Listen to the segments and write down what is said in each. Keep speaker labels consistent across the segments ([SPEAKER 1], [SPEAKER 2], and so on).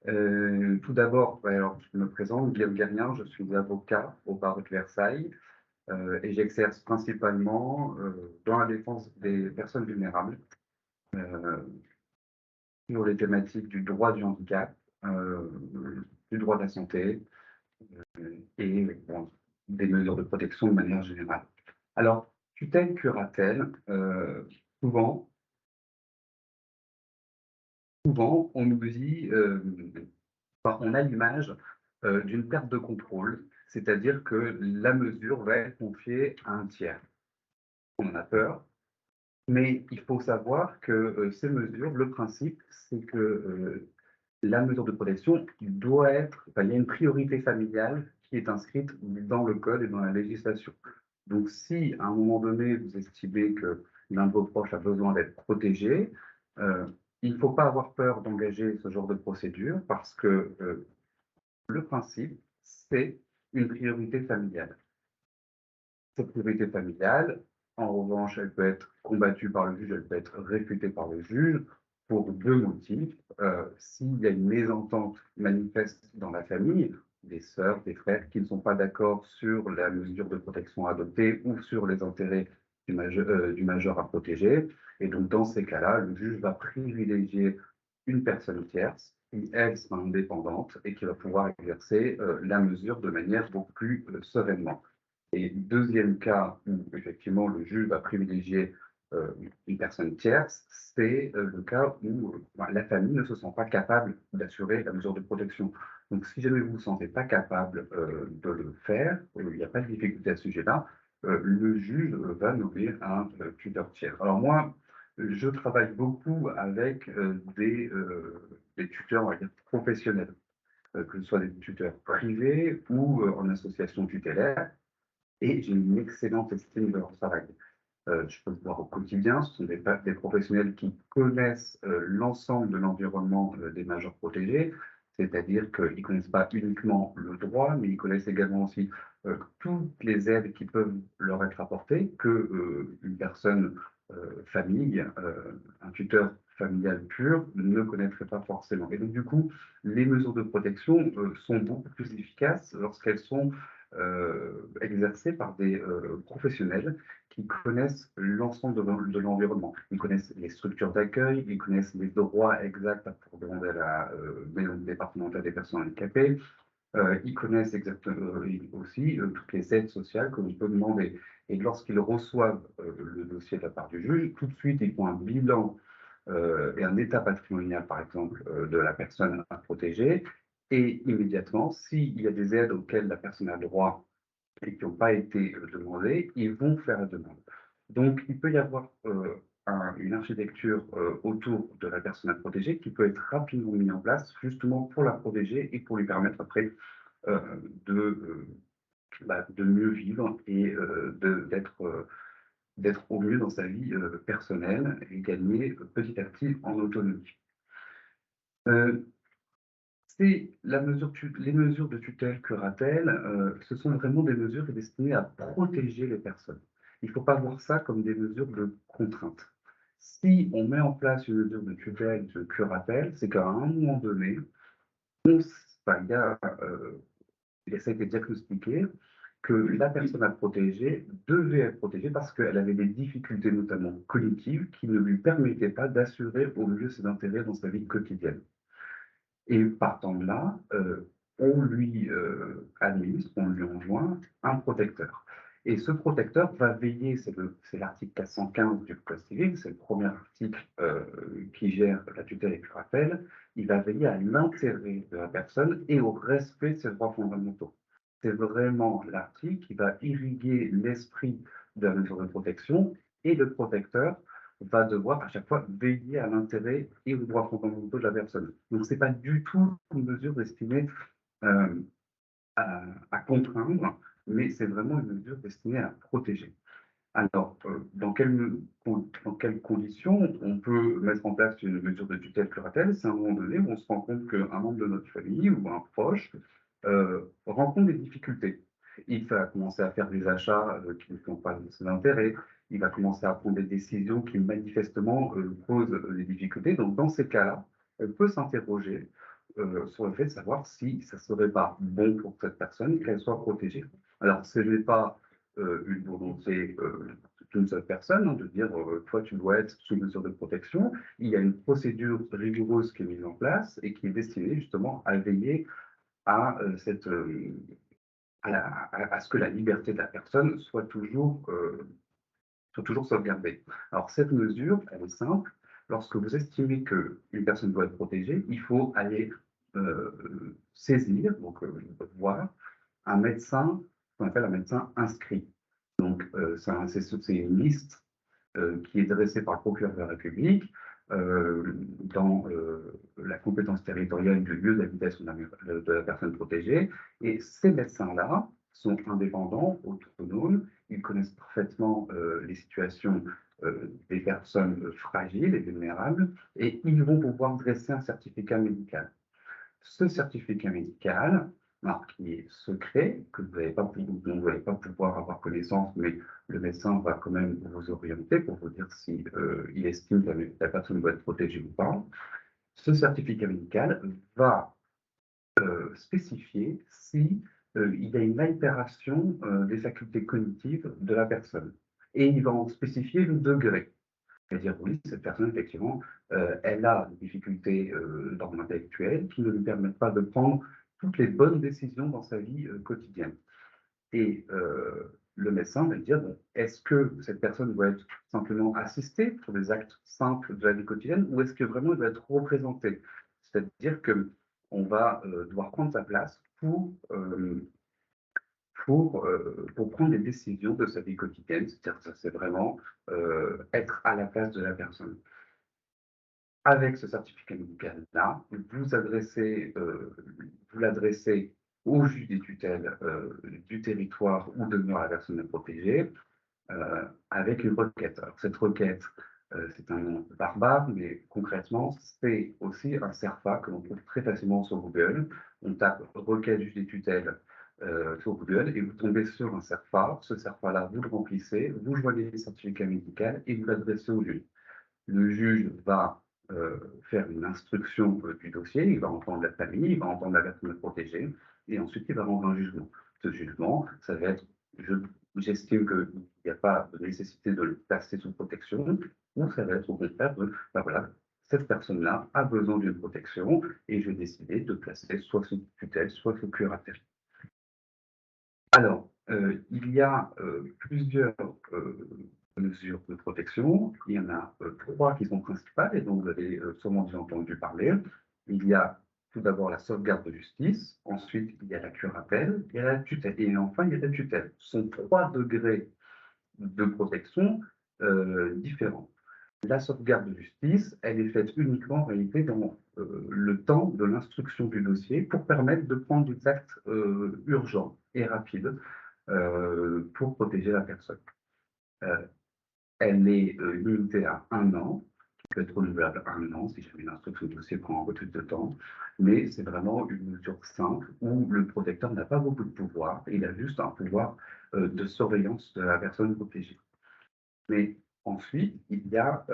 [SPEAKER 1] Tout d'abord, ouais, alors je me présente, Guillaume Guerrien, je suis avocat au barreau de Versailles, et j'exerce principalement, dans la défense des personnes vulnérables, heu, sur les thématiques du droit du handicap, du droit de la santé, et bon, des mesures de protection de manière générale. Alors, tutelle, curatelle, souvent souvent on nous dit, enfin, on a l'image, d'une perte de contrôle, c'est-à-dire que la mesure va être confiée à un tiers. On en a peur, mais il faut savoir que, ces mesures, le principe, c'est que, la mesure de protection doit être enfin, il y a une priorité familiale qui est inscrite dans le code et dans la législation. Donc si, à un moment donné, vous estimez que l'un de vos proches a besoin d'être protégé, il ne faut pas avoir peur d'engager ce genre de procédure parce que, le principe, c'est une priorité familiale. Cette priorité familiale, en revanche, elle peut être combattue par le juge, elle peut être réfutée par le juge pour 2 motifs. S'il y a une mésentente manifeste dans la famille, des sœurs, des frères qui ne sont pas d'accord sur la mesure de protection adoptée ou sur les intérêts du majeur à protéger, et donc dans ces cas-là, le juge va privilégier une personne tierce qui, elle, sera indépendante et qui va pouvoir exercer, la mesure de manière beaucoup plus, sereinement. Et deuxième cas où effectivement le juge va privilégier, une personne tierce, c'est, le cas où, bah, la famille ne se sent pas capable d'assurer la mesure de protection. Donc si jamais vous ne vous sentez pas capable, de le faire, il n'y a pas de difficulté à ce sujet-là, le juge, va nommer un, tuteur tiers. Alors moi, je travaille beaucoup avec, des tuteurs, on va dire, professionnels, que ce soit des tuteurs privés ou, en association tutélaire. Et j'ai une excellente estime de leur travail. Je peux le voir au quotidien, ce sont des professionnels qui connaissent, l'ensemble de l'environnement, des majeurs protégés. C'est-à-dire qu'ils ne connaissent pas uniquement le droit, mais ils connaissent également aussi, toutes les aides qui peuvent leur être apportées que, une personne, famille, un tuteur familial pur ne connaîtrait pas forcément. Et donc du coup, les mesures de protection, sont beaucoup plus efficaces lorsqu'elles sont, exercées par des, professionnels qui connaissent l'ensemble de l'environnement. Ils connaissent les structures d'accueil, ils connaissent les droits exacts pour demander à la, maison départementale des personnes handicapées, ils connaissent exactement aussi, toutes les aides sociales que l'on peut demander. Et lorsqu'ils reçoivent, le dossier de la part du juge, tout de suite, ils font un bilan, et un état patrimonial, par exemple, de la personne à protéger, et immédiatement, s'il y a des aides auxquelles la personne a droit et qui n'ont pas été, demandées, ils vont faire la demande. Donc il peut y avoir, une architecture, autour de la personne à protéger qui peut être rapidement mise en place justement pour la protéger et pour lui permettre après, heu, de, de mieux vivre et d'être au mieux dans sa vie, personnelle et gagner, petit à petit en autonomie. Heu, c'est la mesure les mesures de tutelle curatelle, ce sont vraiment des mesures destinées à protéger les personnes. Il ne faut pas voir ça comme des mesures de contrainte. Si on met en place une mesure de tutelle, de curatelle, c'est qu'à un moment donné, enfin, il a ça a été diagnostiqué que la personne à protéger devait être protégée parce qu'elle avait des difficultés, notamment cognitives, qui ne lui permettaient pas d'assurer au mieux ses intérêts dans sa vie quotidienne. Et partant de là, on lui, administre, on lui enjoint un protecteur. Et ce protecteur va veiller, c'est l'article 415 du code civil, c'est le premier article, qui gère la tutelle et curatelle. Il va veiller à l'intérêt de la personne et au respect de ses droits fondamentaux. C'est vraiment l'article qui va irriguer l'esprit de la mesure de protection et le protecteur va devoir à chaque fois veiller à l'intérêt et aux droits fondamentaux de la personne. Donc c'est pas du tout une mesure destinée, hem, à contraindre, mais c'est vraiment une mesure destinée à protéger. Alors, dans quelles conditions on peut mettre en place une mesure de tutelle curatelle? C'est à un moment donné où on se rend compte qu'un membre de notre famille ou un proche, rencontre des difficultés. Il va commencer à faire des achats, qui ne sont pas dans ses intérêts. Il va commencer à prendre des décisions qui manifestement, posent, des difficultés. Donc dans ces cas-là, on peut s'interroger sur le fait de savoir si ça serait pas bon pour cette personne qu'elle soit protégée. Alors ce n'est pas, une volonté, d'une seule personne, hein, de dire, «Toi, tu dois être sous mesure de protection». Il y a une procédure rigoureuse qui est mise en place et qui est destinée justement à veiller à, cette, à ce que la liberté de la personne soit toujours sauvegardée. Alors cette mesure, elle est simple. Lorsque vous estimez qu'une personne doit être protégée, il faut aller, saisir, donc voir un médecin, ce qu'on appelle un médecin inscrit. Donc c'est une liste, qui est dressée par le procureur de la République, dans, la compétence territoriale du lieu d'habitation de la personne protégée, et ces médecins-là sont indépendants, autonomes, ils connaissent parfaitement, les situations, des personnes, fragiles et vulnérables, et ils vont pouvoir dresser un certificat médical. Ce certificat médical, alors qui est secret, que vous n'allez pas, dont vous n'allez pas pouvoir avoir connaissance, mais le médecin va quand même vous orienter pour vous dire si il estime que la personne doit être protégée ou pas. Ce certificat médical va spécifier si il y a une altération des facultés cognitives de la personne. Et il va en spécifier le degré. C'est-à-dire, oui, cette personne, effectivement, elle a des difficultés d'ordre intellectuel qui ne lui permettent pas de prendre toutes les bonnes décisions dans sa vie quotidienne. Et le médecin va dire, bon, est-ce que cette personne doit être simplement assistée pour des actes simples de la vie quotidienne ou est-ce que vraiment elle doit être représentée? C'est-à-dire qu'on va devoir prendre sa place pour prendre des décisions de sa vie quotidienne. C'est-à-dire que ça, c'est vraiment être à la place de la personne. Avec ce certificat médical-là, vous l'adressez au juge des tutelles, du territoire où demeure la personne protégée, avec une requête. Alors cette requête, c'est un nom barbare, mais concrètement, c'est aussi un CERFA que l'on trouve très facilement sur Google. On tape «requête juge des tutelles», sur Google et vous tombez sur un CERFA. Ce CERFA-là, vous le remplissez, vous joignez le certificat médical et vous l'adressez au juge. Le juge va faire une instruction du dossier, il va entendre la famille, il va entendre la personne protégée, et ensuite il va rendre un jugement. Ce jugement, ça va être, j'estime qu'il n'y a pas de nécessité de le placer sous protection, ou ça va être au contraire de, ben voilà, cette personne-là a besoin d'une protection, et je vais décider de placer soit sous tutelle, soit sous curatelle. Alors, il y a plusieurs mesures de protection. Il y en a 3 qui sont principales et dont vous avez sûrement déjà entendu parler. Il y a tout d'abord la sauvegarde de justice, ensuite il y a la curatelle, il y a la tutelle et enfin il y a la tutelle. Ce sont 3 degrés de protection différents. La sauvegarde de justice, elle est faite uniquement en réalité dans le temps de l'instruction du dossier pour permettre de prendre des actes urgents et rapides pour protéger la personne. Euh, Elle est limitée à 1 an, qui peut être renouvelable à 1 an si jamais l'instruction du dossier prend un peu plus de temps, mais c'est vraiment une mesure simple où le protecteur n'a pas beaucoup de pouvoir, il a juste un pouvoir de surveillance de la personne protégée. Mais ensuite, il y a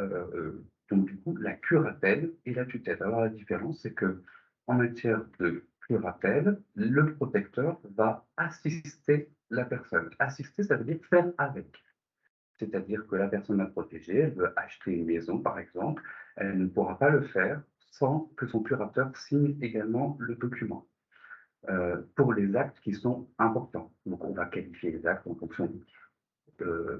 [SPEAKER 1] donc du coup la curatelle et la tutelle. Alors la différence, c'est que en matière de curatelle, le protecteur va assister la personne. Assister, ça veut dire faire avec. C'est-à-dire que la personne à protéger, elle veut acheter une maison, par exemple, elle ne pourra pas le faire sans que son curateur signe également le document pour les actes qui sont importants. Donc, on va qualifier les actes en fonction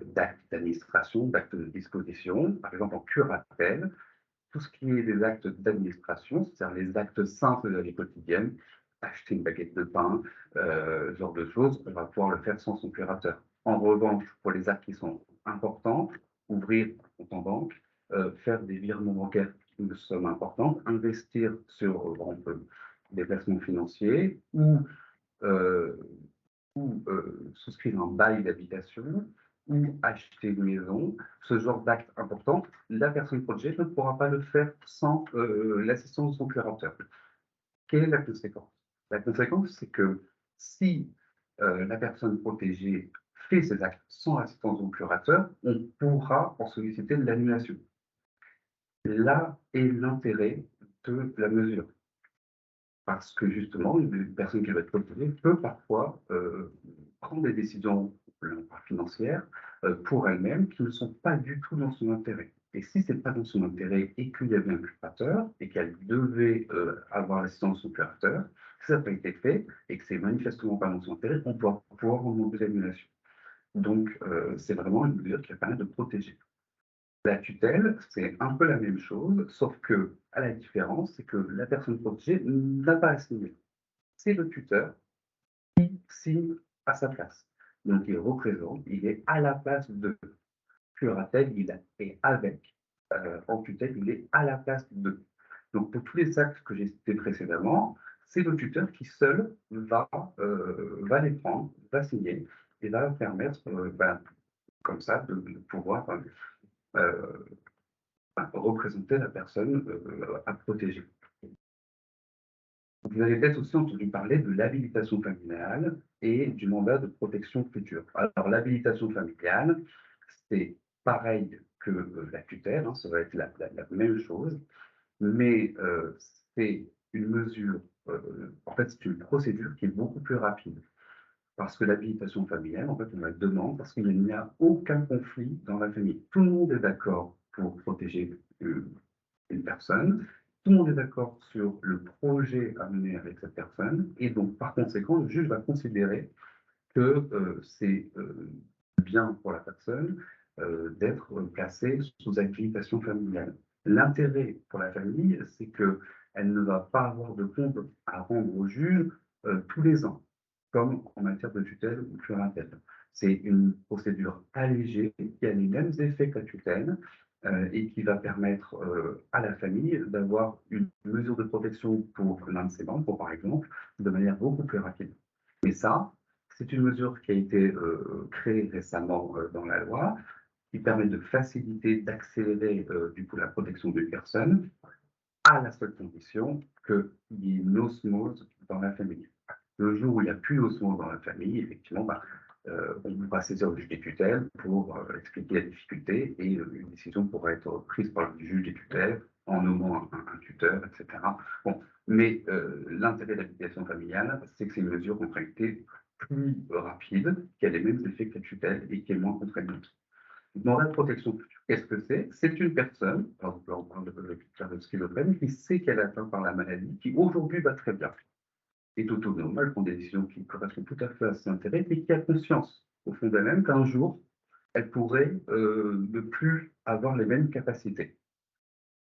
[SPEAKER 1] d'actes d'administration, d'actes de disposition. Par exemple, en curatelle, tout ce qui est des actes d'administration, c'est-à-dire les actes simples de la vie quotidienne, acheter une baguette de pain, ce genre de choses, on va pouvoir le faire sans son curateur. En revanche, pour les actes qui sont importants, ouvrir un compte en banque, faire des virements bancaires de sommes importantes, investir sur par exemple, des placements financiers euh, souscrire un bail d'habitation ou acheter une maison, ce genre d'acte important, la personne protégée ne pourra pas le faire sans l'assistance de son curateur. Quelle est la conséquence? La conséquence, c'est que si la personne protégée fait ces actes sans assistance de son curateur, on pourra en solliciter l'annulation. Là est l'intérêt de la mesure. Parce que justement, une personne qui va être protégée peut parfois prendre des décisions financières pour elle-même qui ne sont pas du tout dans son intérêt. Et si c'est pas dans son intérêt et qu'il y avait un curateur et qu'elle devait avoir l'assistance de son curateur, si ça n'a pas été fait et que c'est manifestement pas dans son intérêt, on doit pouvoir remonter l'annulation. Donc, c'est vraiment une mesure qui va permettre de protéger. La tutelle, c'est un peu la même chose, sauf que, à la différence, c'est que la personne protégée n'a pas à signer. C'est le tuteur qui signe à sa place. Donc, il représente, il est à la place de curatelle, il est avec, en tutelle, il est à la place de. Donc, pour tous les actes que j'ai cités précédemment, c'est le tuteur qui seul va les prendre, va signer et va permettre, comme ça, de pouvoir euh, représenter la personne à protéger. Vous avez peut-être aussi entendu parler de l'habilitation familiale et du mandat de protection future. Alors, l'habilitation familiale, c'est pareil que la tutelle, hein, ça va être la même chose, mais c'est une mesure, en fait, c'est une procédure qui est beaucoup plus rapide. Parce que l'habilitation familiale, en fait, on la demande parce qu'il n'y a aucun conflit dans la famille. Tout le monde est d'accord pour protéger une personne. Tout le monde est d'accord sur le projet à mener avec cette personne. Et donc, par conséquent, le juge va considérer que c'est bien pour la personne d'être placée sous habilitation familiale. L'intérêt pour la famille, c'est qu'elle ne va pas avoir de compte à rendre au juge tous les ans, comme en matière de tutelle ou curatelle. C'est une procédure allégée qui a les mêmes effets que la tutelle et qui va permettre à la famille d'avoir une mesure de protection pour l'un de ses membres, par exemple, de manière beaucoup plus rapide. Mais ça, c'est une mesure qui a été créée récemment dans la loi, qui permet de faciliter, d'accélérer du coup la protection des personnes, à la seule condition qu'il y ait une osmose dans la famille. Le jour où il n'y a plus d'osmose dans la famille, effectivement, on va saisir le juge des tutelles pour expliquer la difficulté et une décision pourra être prise par le juge des tutelles en nommant un tuteur, etc. Bon, mais l'intérêt de l'application familiale, c'est que c'est une mesure en réalité plus rapide, qui a les mêmes effets que la tutelle et qui est moins contraignante. Dans la protection future, qu'est-ce que c'est? C'est une personne, alors là on parle de schizophrène, qui sait qu'elle est atteinte par la maladie, qui aujourd'hui va très bien, est autonome, elle prend des décisions qui correspondent tout à fait à ses intérêts, mais qui a conscience, au fond d'elle-même, qu'un jour, elle pourrait ne plus avoir les mêmes capacités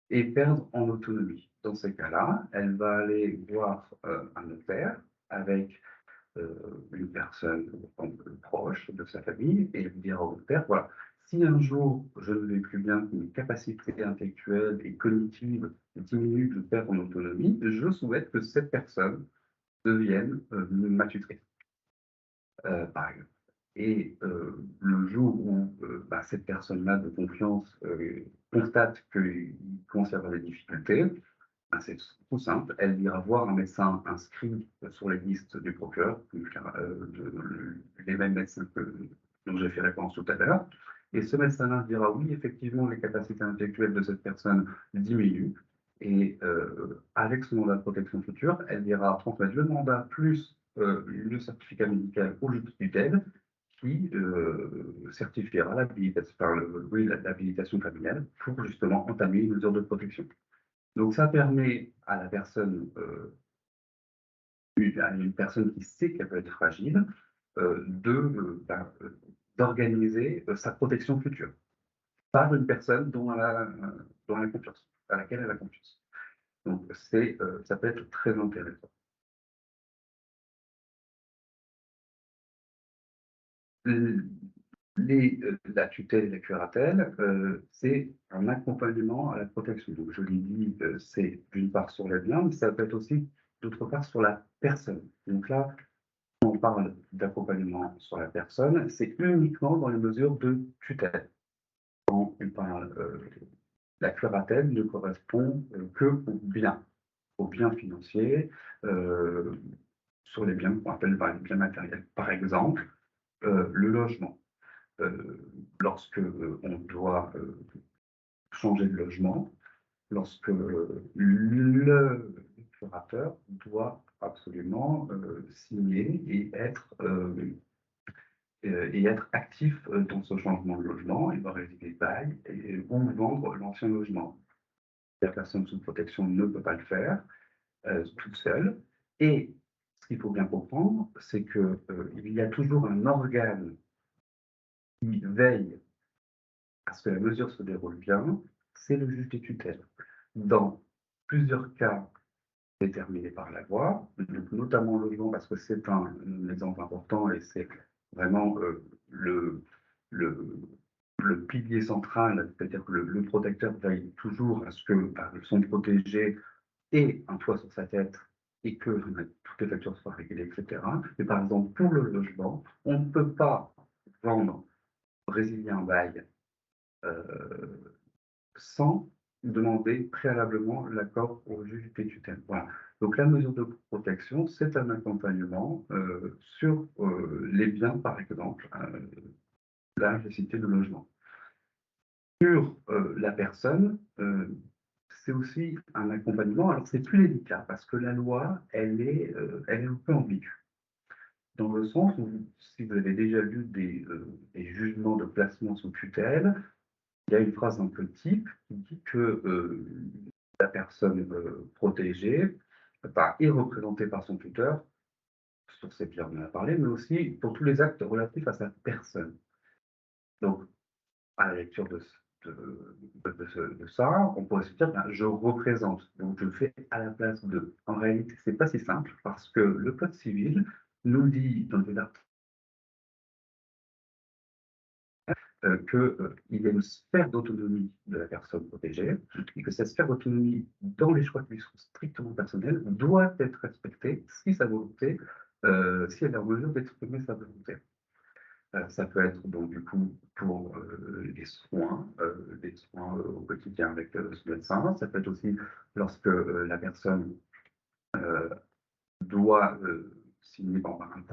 [SPEAKER 1] et perdre en autonomie. Dans ces cas-là, elle va aller voir un notaire avec une personne proche de sa famille et lui dire au notaire, voilà, si un jour je ne vais plus bien, que mes capacités intellectuelles et cognitives diminuent, que je perds en autonomie, je souhaite que cette personne devienne ma tutrice, par exemple. Et le jour où cette personne-là de confiance constate qu'il commence à avoir des difficultés, c'est tout simple, elle ira voir un médecin inscrit sur les listes du procureur, les mêmes médecins dont j'ai fait référence tout à l'heure. Et ce médecin-là dira oui, effectivement, les capacités intellectuelles de cette personne diminuent. Et avec ce mandat de protection future, elle ira transmettre le mandat plus le certificat médical au juge de tutelle qui certifiera l'habilitation familiale pour justement entamer une mesure de protection. Donc ça permet à la personne, à une personne qui sait qu'elle peut être fragile, d'organiser sa protection future par une personne dont elle a confiance, à laquelle elle a confiance. Donc ça peut être très intéressant. L- la tutelle et la curatelle, c'est un accompagnement à la protection. Donc je l'ai dit, c'est d'une part sur les biens, mais ça peut être aussi d'autre part sur la personne. Donc là, on parle d'accompagnement sur la personne, c'est uniquement dans les mesures de tutelle. Quand on parle, la curatelle ne correspond que aux biens financiers, euh, sur les biens qu'on appelle les biens matériels. Par exemple, le logement. Lorsque on doit changer de logement, lorsque le restaurateur doit absolument signer et être actif dans ce changement de logement. Il doit résilier le bail ou vendre l'ancien logement. La personne sous protection ne peut pas le faire toute seule. Et ce qu'il faut bien comprendre, c'est qu'il y a toujours un organe qui veille à ce que la mesure se déroule bien, c'est le juge des tutelles. Dans plusieurs cas déterminés par la loi, donc notamment le logement, parce que c'est un exemple important et c'est vraiment le, le pilier central, c'est-à-dire que le protecteur veille toujours à ce que son protégé ait un toit sur sa tête et que toutes les factures soient réglées, etc. Mais par exemple, pour le logement, on ne peut pas vendre, résilier un bail sans demander préalablement l'accord au juge des tutelles. Voilà. Donc la mesure de protection, c'est un accompagnement sur les biens, par exemple, là j'ai cité le logement. Sur la personne, c'est aussi un accompagnement. Alors c'est plus délicat parce que la loi, elle est un peu ambiguë. Dans le sens où, si vous avez déjà lu des jugements de placement sous tutelle, il y a une phrase un peu type qui dit que la personne protégée est représentée par son tuteur, sur ses biens, on en a parlé, mais aussi pour tous les actes relatifs à sa personne. Donc, à la lecture de ça, on pourrait se dire, ben, je représente, donc je fais à la place de. En réalité, c'est pas si simple parce que le Code civil nous dit dans l'article qu'il y a une sphère d'autonomie de la personne protégée et que cette sphère d'autonomie, dans les choix qui lui sont strictement personnels, doit être respectée si sa volonté, si elle est en mesure d'exprimer sa volonté. Ça peut être donc du coup pour les soins au quotidien avec ce médecin. Ça peut être aussi lorsque la personne doit signer par exemple, un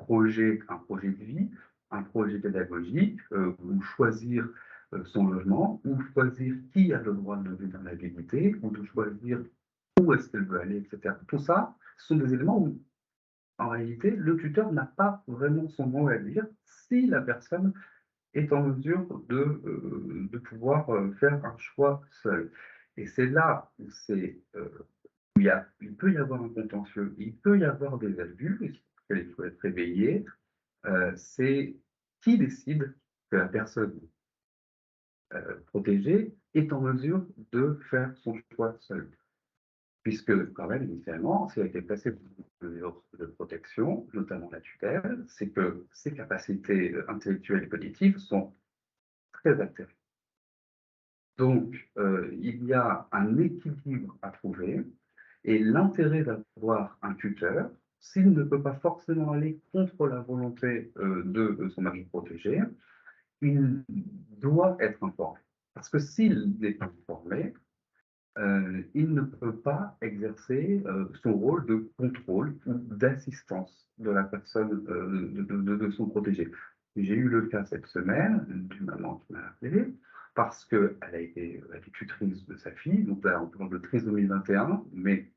[SPEAKER 1] projet de vie, un projet pédagogique, ou choisir son logement, ou choisir qui a le droit de lever dans l'habilité, ou de choisir où est-ce qu'elle veut aller, etc. Tout ça, ce sont des éléments où, en réalité, le tuteur n'a pas vraiment son mot à dire si la personne est en mesure de pouvoir faire un choix seul. Et c'est là où il peut y avoir un contentieux, il peut y avoir des abus, il faut être réveillé. C'est qui décide que la personne protégée est en mesure de faire son choix seul. Puisque, quand même, initialement, s'il a été placé sous mesure de protection, notamment la tutelle, c'est que ses capacités intellectuelles et cognitives sont très altérées. Donc, il y a un équilibre à trouver et l'intérêt d'avoir un tuteur, s'il ne peut pas forcément aller contre la volonté de son majeur protégé, il doit être informé. Parce que s'il n'est pas informé, il ne peut pas exercer son rôle de contrôle ou d'assistance de la personne, de son protégé. J'ai eu le cas cette semaine d'une maman qui m'a appelé parce qu'elle a été tutrice de sa fille, donc là on parle de trisomie 21, mais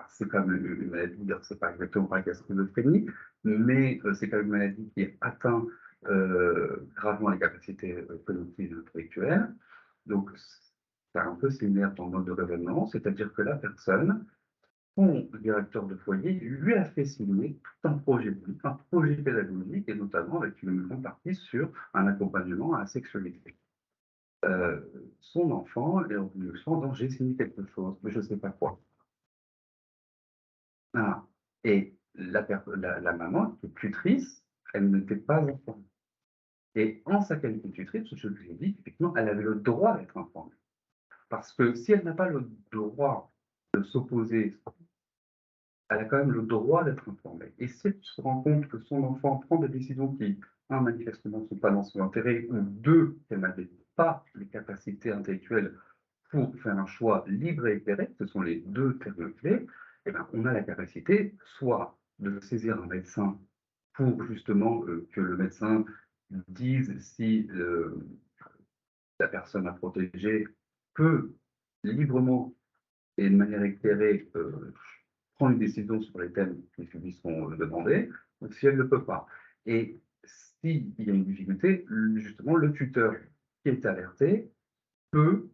[SPEAKER 1] c'est quand même une maladie, c'est pas exactement pareil que la schizophrénie, mais c'est quand même une maladie qui atteint gravement les capacités cognitives et intellectuelles. Donc, c'est un peu similaire dans le mode de raisonnement, c'est-à-dire que la personne, son directeur de foyer, lui a fait signer tout un projet de vie, un projet pédagogique, et notamment avec une grande partie sur un accompagnement à la sexualité. Euh, Son enfant est revenu le soir en disant j'ai signé quelque chose, mais je ne sais pas quoi. Ah. Et la maman, qui est tutrice, elle n'était pas informée. Et en sa qualité de tutrice, je lui ai dit qu'effectivement, elle avait le droit d'être informée. Parce que si elle n'a pas le droit de s'opposer, elle a quand même le droit d'être informée. Et si elle se rend compte que son enfant prend des décisions qui, un, manifestement, ne sont pas dans son intérêt, ou deux, qu'elle n'avait pas les capacités intellectuelles pour faire un choix libre et éclairé, ce sont les deux termes clés, eh ben, on a la capacité soit de saisir un médecin pour justement que le médecin dise si la personne à protéger peut librement et de manière éclairée, prendre une décision sur les thèmes qui lui sont demandés, ou si elle ne le peut pas. Et s'il y a une difficulté, justement, le tuteur qui est alerté peut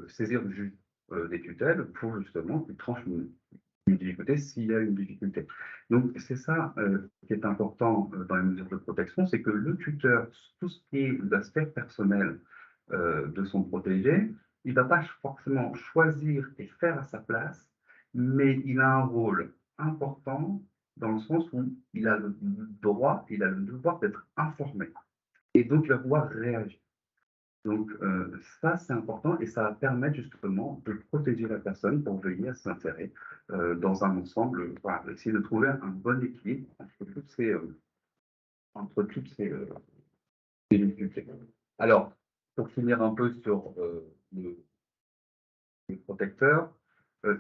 [SPEAKER 1] saisir le juge des tutelles pour justement qu'il tranche une difficulté s'il y a une difficulté. Donc c'est ça qui est important dans les mesures de protection, c'est que le tuteur, tout ce qui est la sphère personnelle de son protégé, il ne va pas forcément choisir et faire à sa place, mais il a un rôle important dans le sens où il a le droit, il a le devoir d'être informé. Et donc il va pouvoir réagir. Donc ça, c'est important et ça va permettre justement de protéger la personne pour veiller à ses intérêts dans un ensemble, voilà, essayer de trouver un bon équilibre entre toutes ces difficultés. Alors, pour finir un peu sur le protecteur,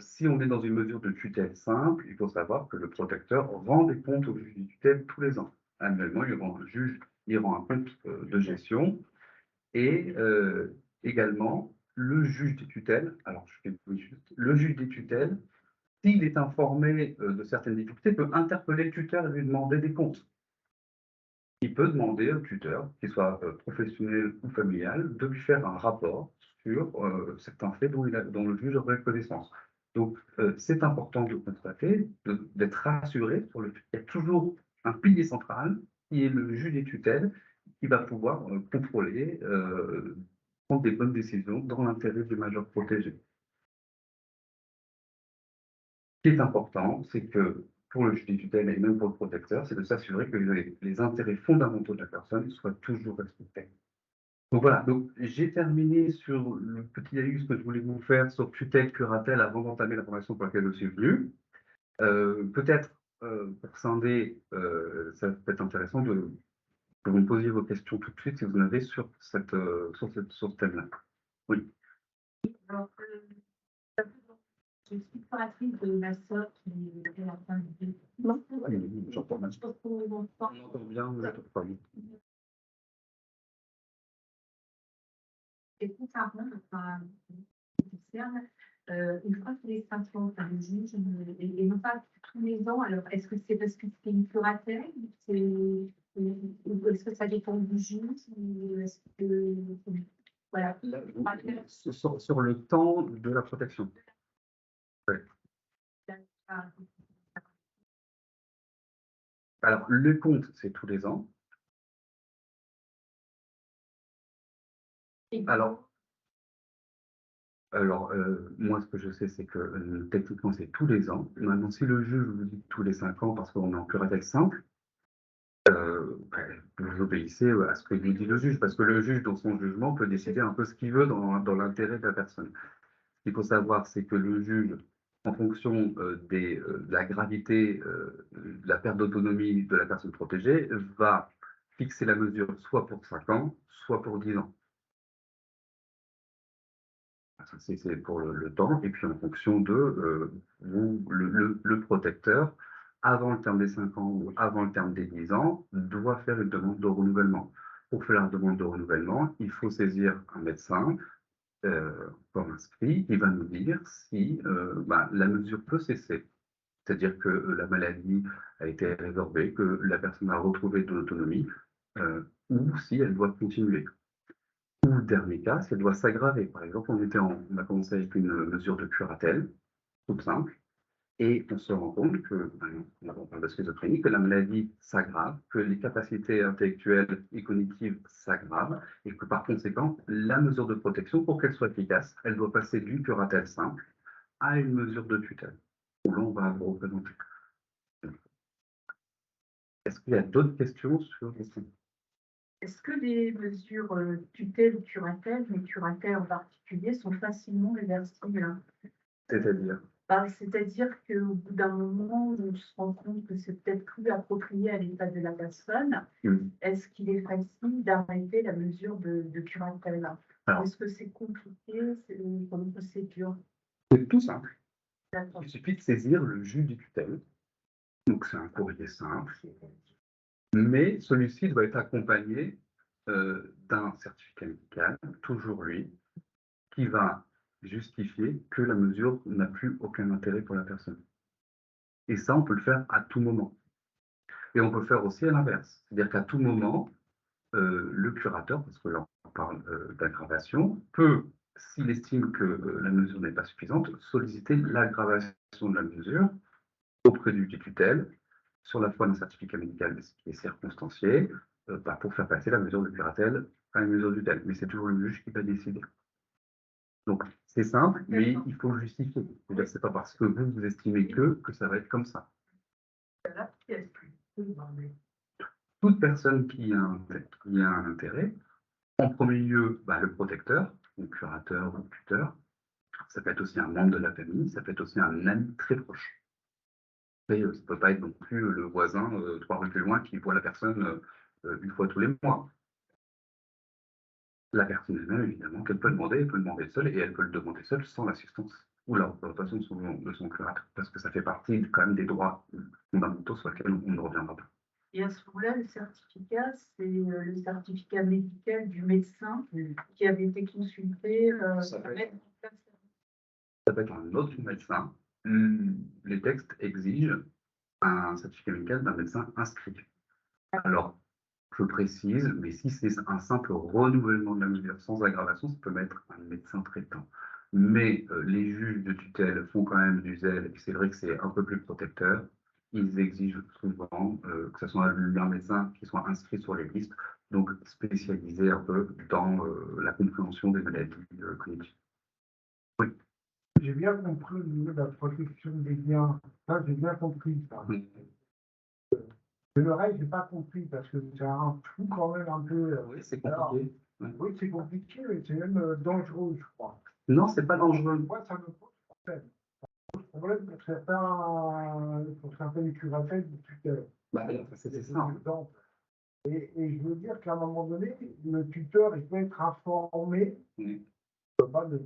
[SPEAKER 1] si on est dans une mesure de tutelle simple, il faut savoir que le protecteur rend des comptes au juge de tutelle tous les ans. Annuellement, il rend un compte de gestion. Et également, le juge des tutelles, alors je fais juste, le juge des tutelles, s'il est informé de certaines difficultés, peut interpeller le tuteur et lui demander des comptes. Il peut demander au tuteur, qu'il soit professionnel ou familial, de lui faire un rapport sur certains faits dont le juge aurait connaissance. Donc, c'est important de constater, d'être rassuré sur le fait qu'il y a toujours un pilier central qui est le juge des tutelles qui va pouvoir contrôler, prendre des bonnes décisions dans l'intérêt du majeur protégé. Ce qui est important, c'est que pour le juge des tutelles et même pour le protecteur, c'est de s'assurer que les intérêts fondamentaux de la personne soient toujours respectés. Donc voilà, donc j'ai terminé sur le petit laïus que je voulais vous faire sur tutelle, curatelle avant d'entamer la formation pour laquelle je suis venu. Peut-être pour scinder, ça peut être intéressant que vous me posiez vos questions tout de suite si vous en avez sur sur ce thème-là. Oui.
[SPEAKER 2] Alors, je suis collaboratrice de ma sœur qui est la fin du non.
[SPEAKER 1] Oui, j'entends bien. On entend bien, mais j'entends pas bien.
[SPEAKER 2] Et concernant, enfin, qui concerne, une fois que les sanctions, enfin, le juge, et non pas tous les ans, alors est-ce que c'est parce que c'est une curatelle, ou est-ce que ça dépend du juge, ou est-ce que, voilà.
[SPEAKER 1] Sur le temps de la protection. Ouais. Alors, le compte, c'est tous les ans. Moi, ce que je sais, c'est que techniquement, c'est tous les ans. Maintenant, si le juge vous dit tous les 5 ans, parce qu'on est en curatelle simple, vous obéissez à ce que vous dit le juge, parce que le juge, dans son jugement, peut décider un peu ce qu'il veut dans l'intérêt de la personne. Ce qu'il faut savoir, c'est que le juge, en fonction de la gravité de la perte d'autonomie de la personne protégée, va fixer la mesure soit pour 5 ans, soit pour 10 ans. C'est pour le temps, et puis en fonction de le protecteur, avant le terme des 5 ans ou avant le terme des 10 ans, doit faire une demande de renouvellement. Pour faire la demande de renouvellement, il faut saisir un médecin comme inscrit, qui va nous dire si la mesure peut cesser. C'est-à-dire que la maladie a été résorbée, que la personne a retrouvé de l'autonomie, ou si elle doit continuer. Ou dernier cas, si elle doit s'aggraver. Par exemple, on a commencé avec une mesure de curatelle, toute simple, et on se rend compte que, on parle de schizophrénie, que la maladie s'aggrave, que les capacités intellectuelles et cognitives s'aggravent, et que par conséquent, la mesure de protection, pour qu'elle soit efficace, elle doit passer d'une curatelle simple à une mesure de tutelle, où l'on va vous représenter. Est-ce qu'il y a d'autres questions sur les questions?
[SPEAKER 2] Est-ce que les mesures tutelle ou curatelle, mais curatelle en particulier, sont facilement réversibles?
[SPEAKER 1] C'est-à-dire?
[SPEAKER 2] C'est-à-dire qu'au bout d'un moment, on se rend compte que c'est peut-être plus approprié à l'état de la personne. Est-ce qu'il est facile d'arrêter la mesure de curatelle? Est-ce que c'est compliqué comme procédure?
[SPEAKER 1] C'est tout simple. Il suffit de saisir le juge du tutelle. Donc c'est un courrier simple, mais celui-ci doit être accompagné d'un certificat médical, toujours lui, qui va justifier que la mesure n'a plus aucun intérêt pour la personne. Et ça, on peut le faire à tout moment. Et on peut le faire aussi à l'inverse. C'est-à-dire qu'à tout moment, le curateur, parce que là on parle d'aggravation, peut, s'il estime que la mesure n'est pas suffisante, solliciter l'aggravation de la mesure auprès du tutelle, sur la foi d'un certificat médical qui est circonstancié, pour faire passer la mesure de curatelle à une mesure de tutelle. Mais c'est toujours le juge qui va décider. Donc c'est simple, mais il faut le justifier. C'est-à-dire que c'est pas parce que vous estimez que ça va être comme ça. Toute personne qui a un intérêt, en premier lieu, le protecteur, le curateur ou le tuteur, ça peut être aussi un membre de la famille, ça peut être aussi un ami très proche. Et ça ne peut pas être non plus le voisin 3 rues plus loin qui voit la personne une fois tous les mois. La personne elle-même, évidemment, qu'elle peut demander, elle peut le demander seule et elle peut le demander seule sans l'assistance ou la représentation de son curateur, parce que ça fait partie quand même des droits fondamentaux sur lesquels on ne reviendra pas.
[SPEAKER 2] Et à ce moment-là, le certificat, c'est le certificat médical du médecin qui avait été consulté.
[SPEAKER 1] Ça peut être un autre médecin. Les textes exigent un certificat médical d'un médecin inscrit. Alors, je précise, mais si c'est un simple renouvellement de la mesure sans aggravation, ça peut mettre un médecin traitant. Mais les juges de tutelle font quand même du zèle, et c'est vrai que c'est un peu plus protecteur. Ils exigent souvent que ce soit un médecin qui soit inscrit sur les listes, donc spécialisé un peu dans la compréhension des maladies cognitives. Oui.
[SPEAKER 3] J'ai bien compris au niveau de la protection des biens. Ça, j'ai bien compris ça.
[SPEAKER 1] Oui.
[SPEAKER 3] Mais le reste, j'ai pas compris parce que c'est un flou quand même un peu.
[SPEAKER 1] Oui, c'est compliqué.
[SPEAKER 3] Oui, c'est compliqué, mais c'est même dangereux, je crois.
[SPEAKER 1] Non, c'est pas dangereux.
[SPEAKER 3] Moi, ça me pose problème. Ça me pose problème pour certaines curatelles de tutelle.
[SPEAKER 1] C'est ça.
[SPEAKER 3] Et je veux dire qu'à un moment donné, le tuteur, il peut être informé.
[SPEAKER 1] Oui.
[SPEAKER 3] Il peut ne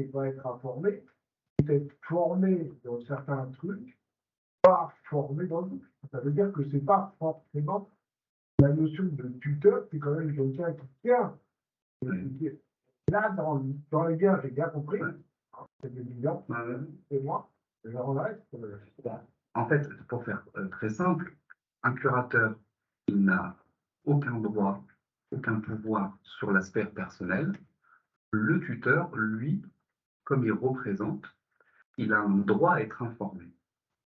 [SPEAKER 3] pas être informé. Il peut être formé dans certains trucs, pas formé dans d'autres. Ça veut dire que c'est pas forcément la notion de tuteur, c'est quand même quelqu'un qui tient.
[SPEAKER 1] Oui.
[SPEAKER 3] Là, dans les biens, j'ai bien compris.
[SPEAKER 1] Ouais.
[SPEAKER 3] C'est évident. C'est moi. Genre,
[SPEAKER 1] En fait, pour faire très simple, un curateur, il n'a aucun droit, aucun pouvoir sur la sphère personnelle. Le tuteur, lui, comme il représente, il a un droit à être informé.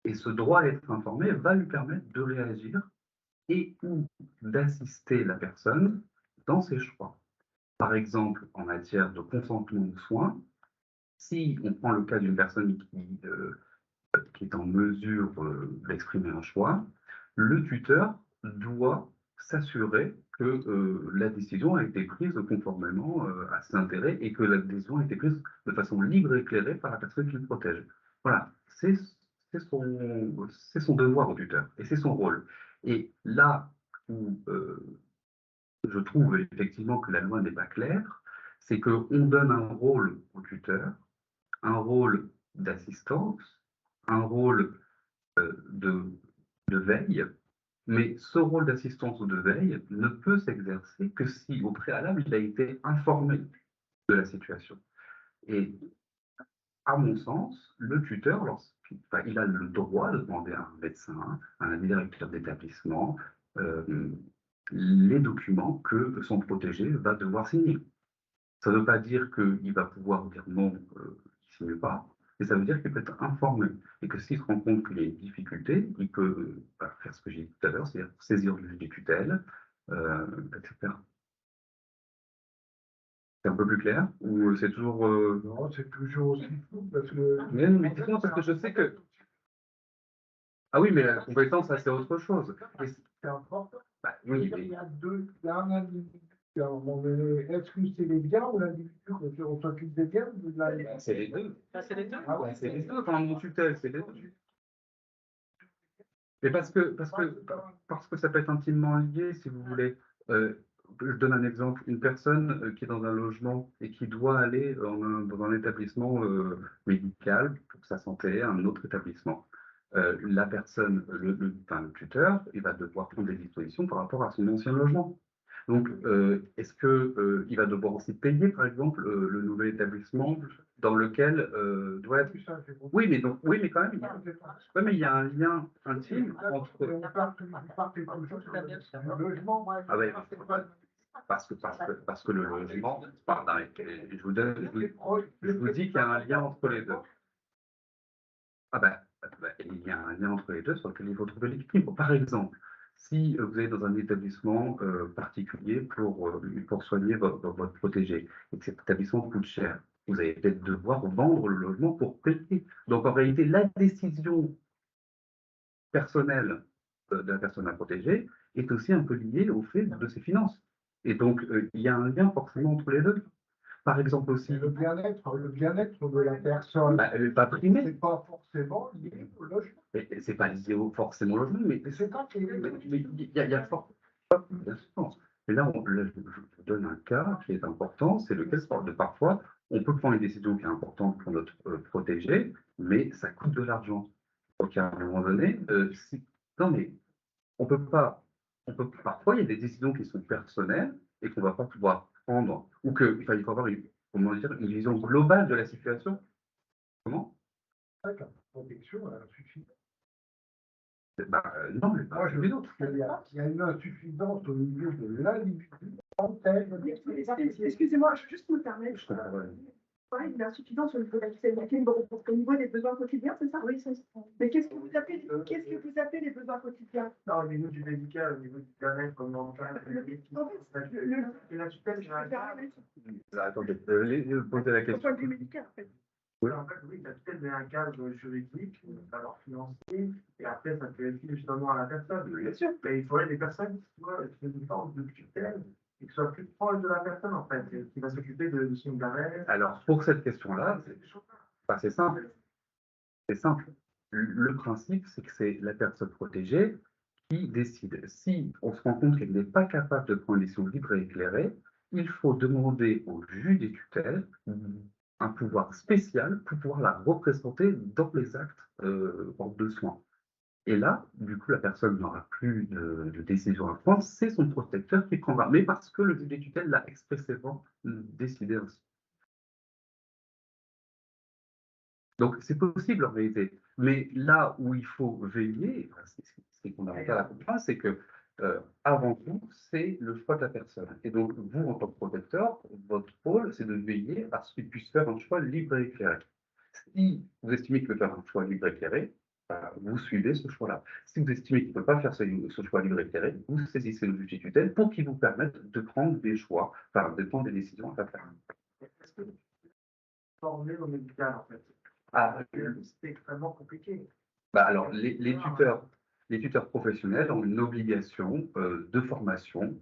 [SPEAKER 1] Et ce droit à être informé va lui permettre de réagir et ou d'assister la personne dans ses choix. Par exemple, en matière de consentement aux soins, si on prend le cas d'une personne qui est en mesure d'exprimer un choix, le tuteur doit s'assurer que la décision a été prise conformément à ses intérêts et que la décision a été prise de façon libre et éclairée par la personne qui le protège. Voilà, c'est son devoir au tuteur et c'est son rôle. Et là où je trouve effectivement que la loi n'est pas claire, c'est qu'on donne un rôle au tuteur, un rôle d'assistance, un rôle de, de veille, mais ce rôle d'assistance ou de veille ne peut s'exercer que si, au préalable, il a été informé de la situation. Et à mon sens, le tuteur, il a le droit de demander à un médecin, à un directeur d'établissement, les documents que son protégé va devoir signer. Ça ne veut pas dire qu'il va pouvoir dire non, il ne signe pas, mais ça veut dire qu'il peut être informé et que s'il se rend compte qu'il y a une difficulté, il peut faire ce que j'ai dit tout à l'heure, c'est-à-dire saisir le juge des tutelles, etc. C'est un peu plus clair ou c'est toujours.
[SPEAKER 3] Non, c'est toujours aussi flou parce que.
[SPEAKER 1] Mais c'est bien parce que je sais que. Ah oui, mais la compétence, ça c'est autre chose.
[SPEAKER 3] C'est important.
[SPEAKER 1] Oui,
[SPEAKER 3] il y a un individu. À un moment donné, est-ce que c'est les biens ou l'individu qu'on s'occupe des biens ou de la...
[SPEAKER 1] C'est les deux.
[SPEAKER 2] C'est les deux.
[SPEAKER 3] Ah ouais,
[SPEAKER 1] C'est les deux quand mon tutelle, c'est les deux. Mais parce que ça peut être intimement lié, si vous voulez. Je donne un exemple. Une personne qui est dans un logement et qui doit aller dans un établissement médical pour sa santé, un autre établissement. La personne, le tuteur, il va devoir prendre des dispositions par rapport à son ancien logement. Donc, est-ce qu'il va devoir aussi payer, par exemple, le nouvel établissement dans lequel doit être...
[SPEAKER 3] Tout ça, c'est bon.
[SPEAKER 1] Oui, mais donc, oui, mais quand même,
[SPEAKER 3] Non, c'est pas-
[SPEAKER 1] ouais, mais il y a un lien intime
[SPEAKER 3] Mais
[SPEAKER 1] entre...
[SPEAKER 3] on part quelque chose du logement.
[SPEAKER 1] Ah ouais, parce que le logement, pardon, je vous donne, je vous dis qu'il y a un lien entre les deux. Ah ben, il y a un lien entre les deux sur lequel il faut trouver l'équilibre. Par exemple, si vous êtes dans un établissement particulier pour soigner votre protégé et que cet établissement coûte cher, vous allez peut-être devoir vendre le logement pour payer. Donc en réalité, la décision personnelle de la personne à protéger est aussi un peu liée au fait de ses finances. Et donc, il y a un lien forcément entre les deux. Par exemple aussi,
[SPEAKER 3] Le bien-être de la personne,
[SPEAKER 1] elle n'est pas primée.
[SPEAKER 3] c'est pas forcément lié au logement.
[SPEAKER 1] C'est pas lié forcément au logement, mais
[SPEAKER 3] Mais c'est quand il
[SPEAKER 1] il y a fort. Bien sûr. Et là, je vous donne un cas qui est important, c'est le cas de parfois, on peut prendre une décision qui est importante pour notre protégé, mais ça coûte de l'argent. Donc, à un moment donné, non, mais on peut pas, parfois, il y a des décisions qui sont personnelles et qu'on va pas pouvoir prendre, ou que, il faut avoir comment dire, une vision globale de la situation. Comment?
[SPEAKER 3] la protection, elle suffit.
[SPEAKER 1] Non, mais
[SPEAKER 3] Moi, je
[SPEAKER 1] veux
[SPEAKER 3] il y a une insuffisance au niveau de l'individu en telle.
[SPEAKER 4] Excusez-moi, je juste me permettre.
[SPEAKER 1] Je comprends pas.
[SPEAKER 4] Ouais, une insuffisance au niveau de au niveau des besoins quotidiens, c'est ça? Oui, c'est ça. Mais qu'est-ce que vous appelez les besoins quotidiens?
[SPEAKER 3] Non, au niveau du médical, au niveau du bien-être, comme mental,
[SPEAKER 4] La tutelle générale.
[SPEAKER 1] Attendez, posez la
[SPEAKER 4] Au
[SPEAKER 1] question.
[SPEAKER 4] point de vue médical, en fait.
[SPEAKER 1] Oui.
[SPEAKER 3] En fait, oui, la tutelle met un cadre juridique, d'abord financier, et après, ça fait aussi justement à la personne.
[SPEAKER 4] Bien sûr.
[SPEAKER 3] Mais il faudrait des personnes qui soient une forme de tutelle, et qui soient plus proches de la personne, en fait, et qui va s'occuper de son bien-être.
[SPEAKER 1] Alors, pour cette question-là, c'est simple. C'est simple. Le principe, c'est que c'est la personne protégée qui décide. Si on se rend compte qu'elle n'est pas capable de prendre une décision libre et éclairée, il faut demander au juge des tutelles un pouvoir spécial pour pouvoir la représenter dans les actes de soins. Et là, du coup, la personne n'aura plus de décision à prendre, c'est son protecteur qui prendra. Mais parce que le juge des tutelles l'a expressément décidé ainsi. Donc, c'est possible en réalité. Mais là où il faut veiller, c'est fondamental à comprendre, c'est que avant tout, c'est le choix de la personne. Et donc, vous, en tant que protecteur, votre rôle, c'est de veiller à ce qu'il puisse faire un choix libre et éclairé. Si vous estimez qu'il peut faire un choix libre et éclairé, vous suivez ce choix-là. Si vous estimez qu'il ne peut pas faire ce choix libre et éclairé, vous saisissez le juge des tutelles pour qu'il vous permette de prendre des choix, de prendre des décisions à faire.
[SPEAKER 3] Est-ce que former au médical, en fait? C'est extrêmement compliqué.
[SPEAKER 1] Alors, les tuteurs professionnels ont une obligation de formation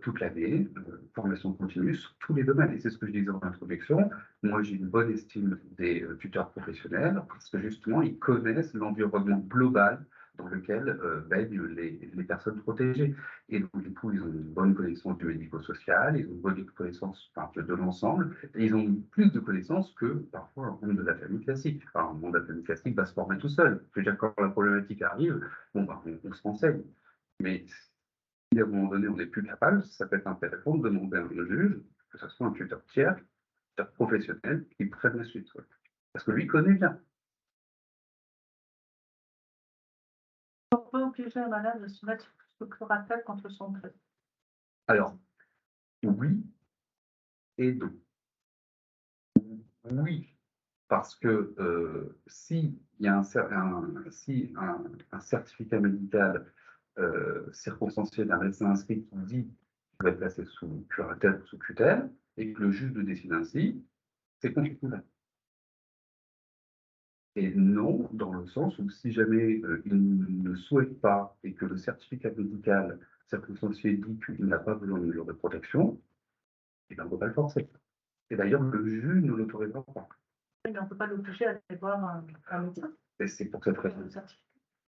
[SPEAKER 1] toute l'année, formation continue sur tous les domaines. Et c'est ce que je disais en introduction. Moi, j'ai une bonne estime des tuteurs professionnels parce que justement, ils connaissent l'environnement global dans lequel baignent les personnes protégées. Et donc, du coup, ils ont une bonne connaissance du médico-social, ils ont une bonne connaissance de l'ensemble, et ils ont plus de connaissances que parfois un monde de la famille classique. Enfin, un monde de la famille classique va se former tout seul. Je veux dire, quand la problématique arrive, on se renseigne. Mais si à un moment donné, on n'est plus capable, ça peut être intéressant de demander à un juge, que ce soit un tuteur tiers, un tuteur professionnel, qui prenne la suite. Ouais. Parce que lui connaît bien.
[SPEAKER 4] On peut obliger un malade de se mettre sous curatelle contre son gré.
[SPEAKER 1] Alors, oui et non. Oui, parce que si il y a un certificat médical circonstancié d'un médecin inscrit qui dit qu'il va être placé sous curatelle ou sous tutelle, et que le juge le décide ainsi, c'est constitutionnel. Et non, dans le sens où si jamais il ne souhaite pas et que le certificat médical circonstancié dit qu'il n'a pas besoin de mesure de protection, eh bien, on ne peut pas le forcer. Et d'ailleurs, le juge ne l'autorisera pas.
[SPEAKER 4] Mais on ne peut pas l'obliger à aller voir un médecin.
[SPEAKER 1] Et c'est pour cette raison.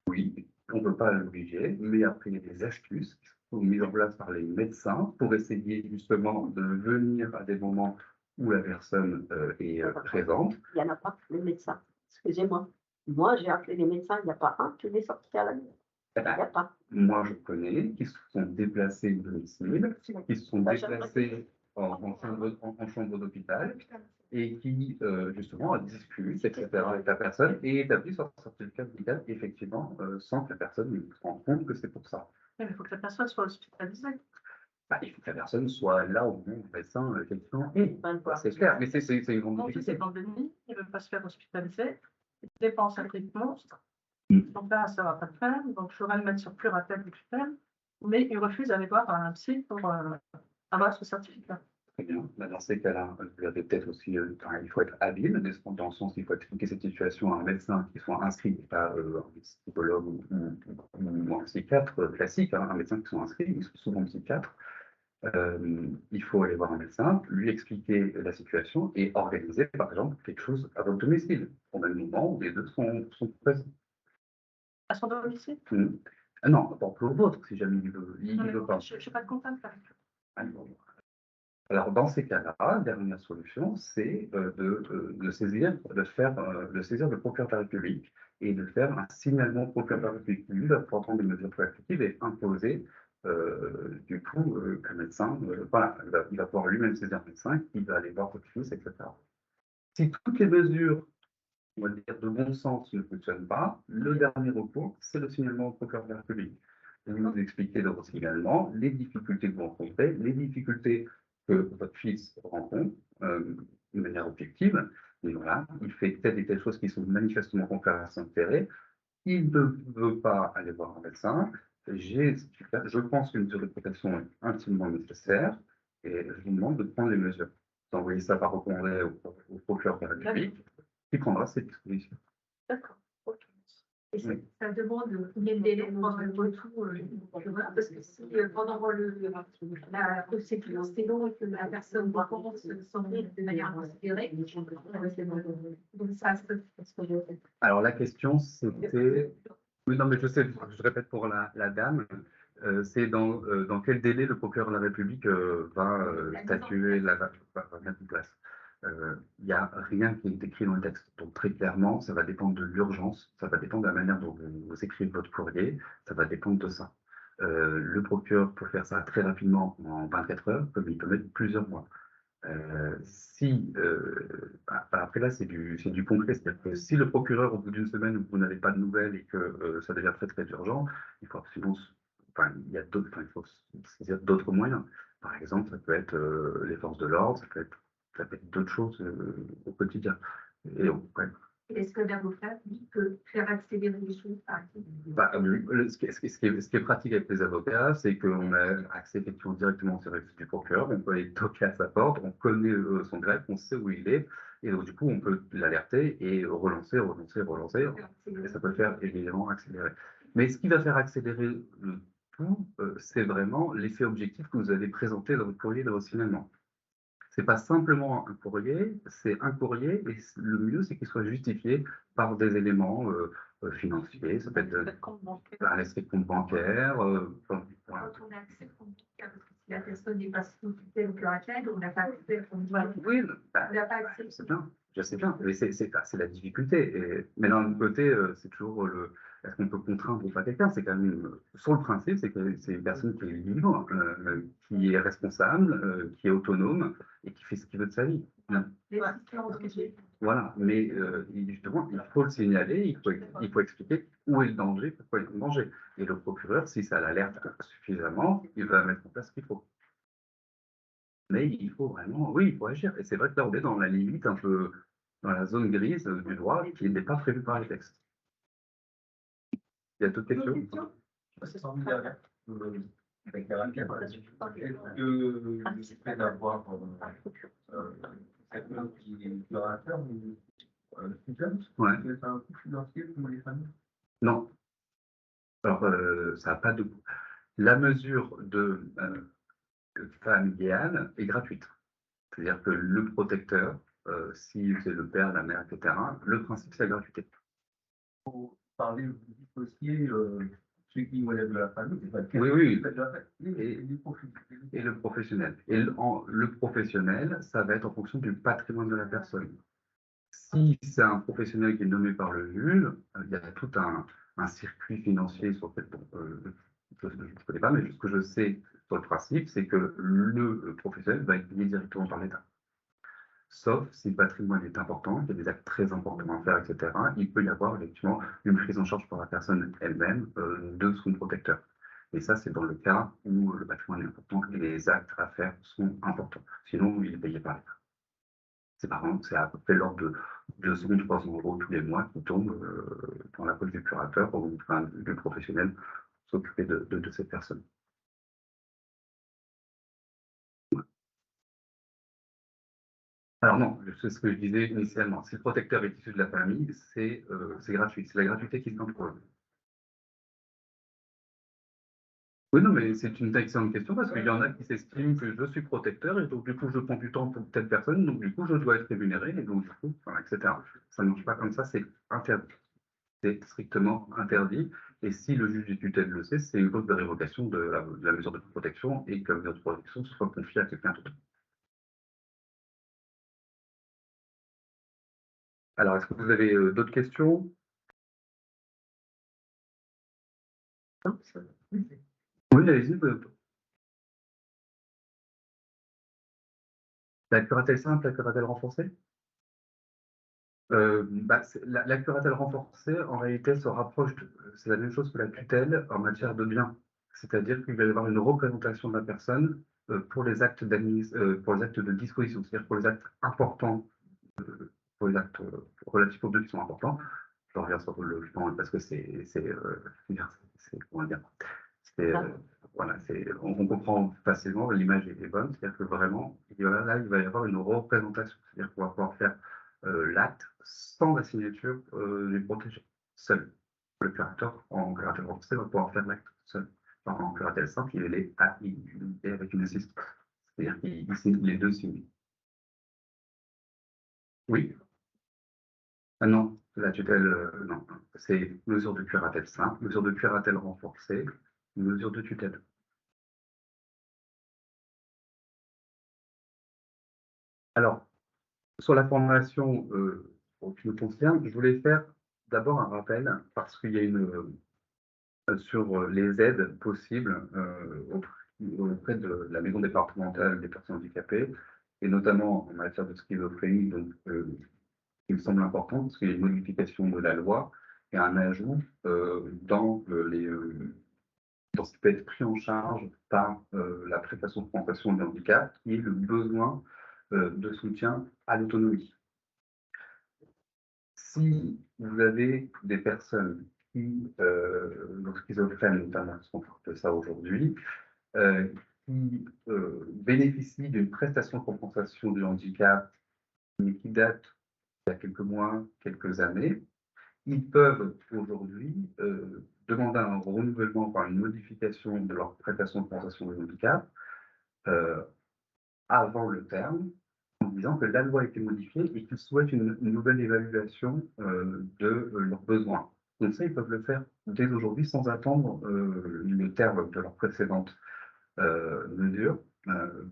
[SPEAKER 1] Oui, on ne peut pas l'obliger, mais après, il y a des astuces qui sont mises en place par les médecins pour essayer justement de venir à des moments où la personne est présente.
[SPEAKER 5] Il n'y en a pas, les médecins. Excusez-moi. Moi, j'ai appelé les médecins, il n'y a pas un qui est sorti à la nuit.
[SPEAKER 1] Eh ben,
[SPEAKER 4] Il n'y a pas.
[SPEAKER 1] moi, je connais qui se sont déplacés de domicile, qui se sont
[SPEAKER 4] Bah, j'aimerais
[SPEAKER 1] déplacés en chambre d'hôpital et qui, justement, discutent, etc., avec la personne et établissent leur certificat médical, effectivement, sans que la personne se rende compte que c'est pour ça.
[SPEAKER 4] Oui, mais il faut que la personne soit hospitalisée.
[SPEAKER 1] Bah, il faut que la personne soit là au moment où le médecin, effectivement, est.
[SPEAKER 4] Ben, le voir.
[SPEAKER 1] C'est clair, mais c'est une grande
[SPEAKER 4] Non, c'est
[SPEAKER 1] difficulté.
[SPEAKER 4] pandémie, il ne veut pas se faire hospitaliser, il dépense un prix de monstre.
[SPEAKER 1] Mm.
[SPEAKER 4] Donc là, ça ne va pas le faire, donc il faudra le mettre sur Curatelle ou Tutelle, mais il refuse d'aller voir un psy pour avoir ce certificat.
[SPEAKER 1] Très bien. Bah, dans ces cas-là, vous avez peut-être aussi, il faut être habile, dans le sens où il faut expliquer cette situation à un médecin qui soit inscrit, pas un psychologue ou un psychiatre classique, hein, un médecin qui soit inscrit, ils sont souvent psychiatres. Il faut aller voir un médecin, lui expliquer la situation et organiser, par exemple, quelque chose à votre domicile, au même moment où les deux sont présents.
[SPEAKER 4] À son domicile?
[SPEAKER 1] Ah non, pas pour le vôtre, si jamais il
[SPEAKER 4] Non, mais
[SPEAKER 1] veut pas.
[SPEAKER 4] je n'ai pas de contact avec lui.
[SPEAKER 1] Alors, dans ces cas-là, la dernière solution, c'est de saisir le procureur de la République et de faire un signalement au procureur de la République. Lui va pouvoir prendre des mesures collectives et imposer, du coup, qu'un médecin, voilà, il va pouvoir lui-même saisir un médecin qui va aller voir votre fils, etc. Si toutes les mesures, on va dire, de bon sens ne fonctionnent pas, le dernier recours, c'est le signalement au procureur de la République. Vous expliquez dans votre signalement les difficultés que vous rencontrez, les difficultés que votre fils rencontre de manière objective. Et voilà, il fait telle et telle chose qui sont manifestement contraires à son intérêt. Il ne veut pas aller voir un médecin. Je pense qu'une mesure de protection est intimement nécessaire et je vous demande de prendre les mesures. Vous envoyez ça par recommandé au procureur de la République qui prendra ses dispositions.
[SPEAKER 4] D'accord. Ok.
[SPEAKER 2] Et ça demande combien de délai pour avoir le retour voilà, parce que si pendant la procédure c'est long et que la personne recommence son de manière considérée, donc ça se
[SPEAKER 1] Alors la question c'était, oui non mais je sais, je répète pour la dame, c'est dans quel délai le procureur de la République va statuer, va mettre en place. Il n'y a rien qui est écrit dans le texte. Donc très clairement, ça va dépendre de l'urgence, ça va dépendre de la manière dont vous écrivez votre courrier, ça va dépendre de ça. Le procureur peut faire ça très rapidement en 24 heures, comme il peut mettre plusieurs mois. Après là, c'est du concret, c'est-à-dire que si le procureur, au bout d'une semaine, vous n'avez pas de nouvelles et que ça devient très très urgent, il faut absolument, enfin, il faut saisir d'autres moyens. Par exemple, ça peut être les forces de l'ordre, ça peut être d'autres choses au quotidien. Et ouais.
[SPEAKER 2] Est-ce que l'avocat, lui, peut faire accélérer les choses par exemple?
[SPEAKER 1] Ce qui est pratique avec les avocats, c'est qu'on a accès effectivement directement au service du procureur, on peut aller toquer à sa porte, on connaît son greffe, on sait où il est, et donc du coup on peut l'alerter et relancer, et ça peut faire évidemment accélérer. Mais ce qui va faire accélérer le tout, c'est vraiment l'effet objectif que vous avez présenté dans votre courrier de votre signalement. C'est pas simplement un courrier, c'est un courrier, et le mieux, c'est qu'il soit justifié par des éléments financiers, ça peut être un extrait de compte bancaire.
[SPEAKER 2] Quand on a accès au compte bancaire, parce que si la personne n'est pas sous tutelle ou curatelle, on n'a pas accès au compte bancaire.
[SPEAKER 1] Oui,
[SPEAKER 2] On n'a pas accès.
[SPEAKER 1] je sais bien, mais c'est la difficulté. Mais d'un autre côté, c'est toujours est-ce qu'on peut contraindre ou pas quelqu'un? C'est quand même, sur le principe, c'est que c'est une personne qui est libre, qui est responsable, qui est autonome et qui fait ce qu'il veut de sa vie. Voilà, mais justement, il faut le signaler, il faut expliquer où est le danger, pourquoi il est en danger. Et le procureur, si ça l'alerte suffisamment, il va mettre en place ce qu'il faut. Mais il faut vraiment, oui, il faut agir. Et c'est vrai que là, on est dans la limite, un peu dans la zone grise du droit qui n'est pas prévue par les textes. Il y a d'autres questions?
[SPEAKER 5] C'est formidable. Avec la rapide, est-ce que le fait d'avoir cette note qui est curateur ou jeune, c'est un coût financier pour les familles?
[SPEAKER 1] Non. Alors, ça n'a pas de coût. La mesure familiale est gratuite. C'est-à-dire que le protecteur, si c'est le père, la mère, etc., le principe, c'est la gratuité.
[SPEAKER 5] Pour parler, vous dissocier ceux qui relèvent de la famille,
[SPEAKER 1] oui.
[SPEAKER 5] Et
[SPEAKER 1] le professionnel. Et le professionnel, ça va être en fonction du patrimoine de la personne. Si c'est un professionnel qui est nommé par le juge, il y a tout un circuit financier sur lequel je ne connais pas, mais ce que je sais sur le principe, c'est que le professionnel va être payé directement par l'État. Sauf si le patrimoine est important, qu'il y a des actes très importants à faire, etc., il peut y avoir effectivement une prise en charge par la personne elle-même de son protecteur. Et ça, c'est dans le cas où le patrimoine est important et les actes à faire sont importants. Sinon, il est payé par l'État. C'est par exemple, c'est à peu près l'ordre de 200 ou 300 euros tous les mois qui tombent dans la poche du curateur ou enfin, du professionnel pour s'occuper de cette personne. Alors non, c'est ce que je disais initialement. Si le protecteur est issu de la famille, c'est gratuit. C'est la gratuité qui s'impose. Oui, non, mais c'est une excellente question parce qu'il y en a qui s'estiment que je suis protecteur et donc du coup je prends du temps pour telle personne, donc du coup je dois être rémunéré et donc du coup, enfin, etc. Ça ne marche pas comme ça, c'est interdit. C'est strictement interdit. Et si le juge des tutelles le sait, c'est une cause de révocation de la mesure de protection et que la mesure de protection soit confiée à quelqu'un d'autre. Alors, est-ce que vous avez d'autres questions? Oui, allez-y. La curatelle simple, la curatelle renforcée? La curatelle renforcée, en réalité, se rapproche, c'est la même chose que la tutelle en matière de biens. C'est-à-dire qu'il va y avoir une représentation de la personne pour les actes pour les actes de disposition, c'est-à-dire pour les actes importants, pour les actes relatifs aux biens qui sont importants. Je reviens sur le plan parce que comment dire, c'est, voilà, on comprend facilement, l'image est bonne, c'est-à-dire que vraiment, là, il va y avoir une représentation, c'est-à-dire qu'on va pouvoir faire l'acte sans la signature du protégé, seul. Le curateur, en curatelle renforcée, va pouvoir faire l'acte seul. En curatelle simple, il est avec une assistance, c'est-à-dire qu'il signe les deux signés. Oui. Ah non, la tutelle, non. C'est mesure de curatelle simple, mesure de curatelle renforcée, mesure de tutelle. Alors, sur la formation qui me concerne, je voulais faire d'abord un rappel parce qu'il y a sur les aides possibles auprès de la maison départementale des personnes handicapées et notamment en matière de schizophrénie, donc il me semble important parce qu'il y a une modification de la loi et un ajout dans ce qui peut être pris en charge par la prestation de compensation du handicap, qui est le besoin de soutien à l'autonomie. Si vous avez des personnes qui, donc schizophrènes notamment, parce qu'on parle de ça aujourd'hui, euh, qui bénéficient d'une prestation de compensation du handicap, mais qui date d'il y a quelques mois, quelques années, ils peuvent aujourd'hui demander un renouvellement par une modification de leur prestation de compensation du handicap euh, avant le terme, en disant que la loi a été modifiée et qu'ils souhaitent une nouvelle évaluation de leurs besoins. Donc ça, ils peuvent le faire dès aujourd'hui sans attendre le terme de leur précédente mesure,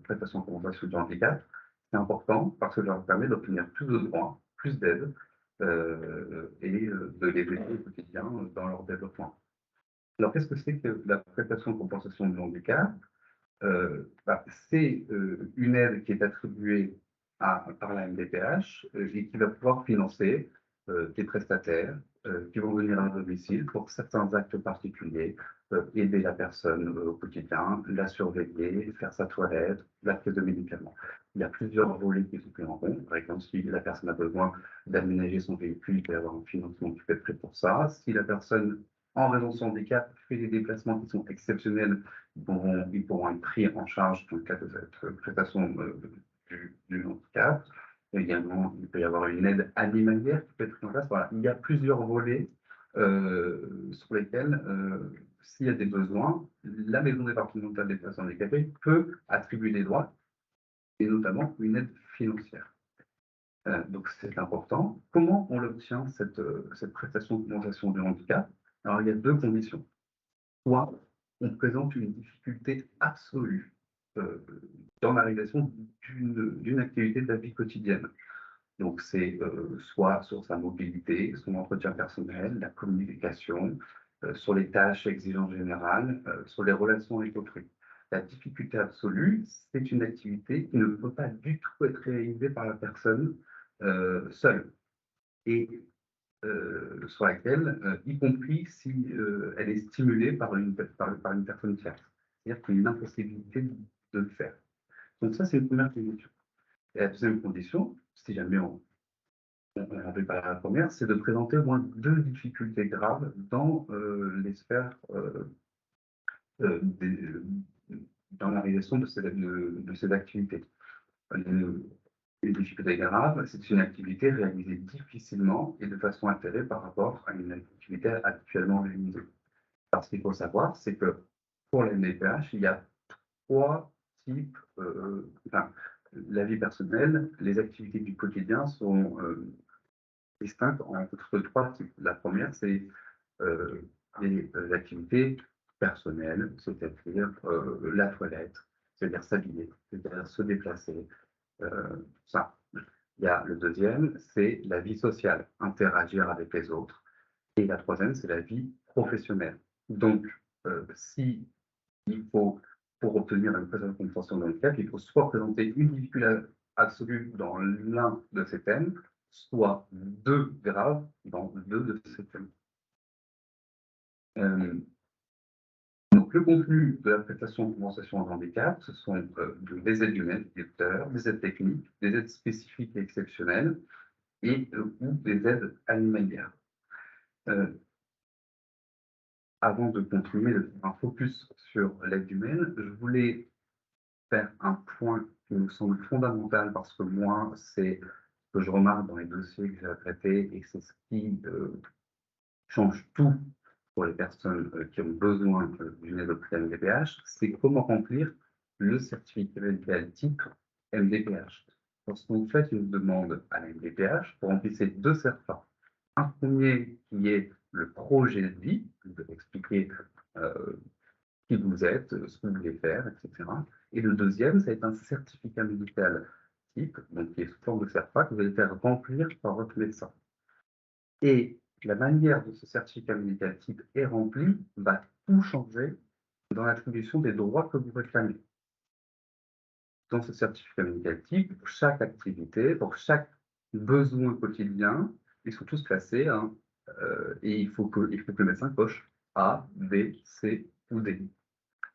[SPEAKER 1] prestation de compensation du handicap. C'est important parce que ça leur permet d'obtenir plus de droits, plus d'aide et de les aider au quotidien dans leur développement. Alors, qu'est-ce que c'est que la prestation de compensation du handicap? C'est une aide qui est attribuée par la MDPH et qui va pouvoir financer des prestataires qui vont venir à domicile pour certains actes particuliers, aider la personne au quotidien, la surveiller, faire sa toilette, la prise de médicaments. Il y a plusieurs volets qui sont pris en compte. Par exemple, si la personne a besoin d'aménager son véhicule, il peut y avoir un financement qui peut être fait pour ça. Si la personne, en raison de son handicap, fait des déplacements qui sont exceptionnels, ils pourront être pris en charge dans le cadre de cette prestation du handicap. Également, il peut y avoir une aide animalière qui peut être mise en place. Voilà. Il y a plusieurs volets sur lesquels, s'il y a des besoins, la maison départementale des personnes handicapées peut attribuer des droits et notamment une aide financière. Donc c'est important. Comment on l'obtient, cette prestation de compensation du handicap? Alors il y a deux conditions. Soit on présente une difficulté absolue dans la réalisation d'une activité de la vie quotidienne. Donc, c'est soit sur sa mobilité, son entretien personnel, la communication, sur les tâches exigeantes générales, sur les relations avec autrui. La difficulté absolue, c'est une activité qui ne peut pas du tout être réalisée par la personne seule et sur laquelle, y compris si elle est stimulée par une personne tierce. C'est-à-dire qu'il y a une impossibilité de le faire. Donc ça, c'est une première condition. Et la deuxième condition, si jamais on ne remplit pas la première, c'est de présenter au moins 2 difficultés graves dans les sphères euh, des- euh, dans la réalisation de ces activités. Une difficulté grave, c'est une activité réalisée difficilement et de façon altérée par rapport à une activité habituellement réalisée. Parce qu'il faut savoir, c'est que pour la MDPH, il y a 3 types, enfin, la vie personnelle, les activités du quotidien sont distinctes entre 3 types. La première, c'est les activités personnelles, c'est-à-dire la toilette, c'est-à-dire s'habiller, c'est-à-dire se déplacer, ça. Il y a le deuxième, c'est la vie sociale, interagir avec les autres. Et la troisième, c'est la vie professionnelle. Donc, si il faut, pour obtenir une prestation de compensation dans le cadre, il faut soit présenter une difficulté absolue dans l'un de ces thèmes, soit 2 graves dans 2 de ces thèmes. Donc, le contenu de la prestation de compensation en handicap, ce sont des aides humaines, des tuteurs, des aides techniques, des aides spécifiques et exceptionnelles, et ou des aides animalières. Avant de continuer de faire un focus sur l'aide humaine, je voulais faire un point qui me semble fondamental parce que moi, c'est ce que je remarque dans les dossiers que j'ai à traiter et c'est ce qui change tout pour les personnes qui ont besoin d'une aide auprès de MDPH, c'est comment remplir le certificat médical type MDPH. Lorsque vous faites une demande à la MDPH, vous remplissez 2 CERFA. Un premier qui est le projet de vie, vous devez expliquer qui vous êtes, ce que vous voulez faire, etc. Et le deuxième, ça va être un certificat médical type, donc qui est sous forme de CERFA, que vous allez faire remplir par votre médecin. Et la manière dont ce certificat médical type est rempli va tout changer dans l'attribution des droits que vous réclamez. Dans ce certificat médical type, pour chaque activité, pour chaque besoin quotidien, ils sont tous classés, hein, et il faut que le médecin coche A, B, C ou D.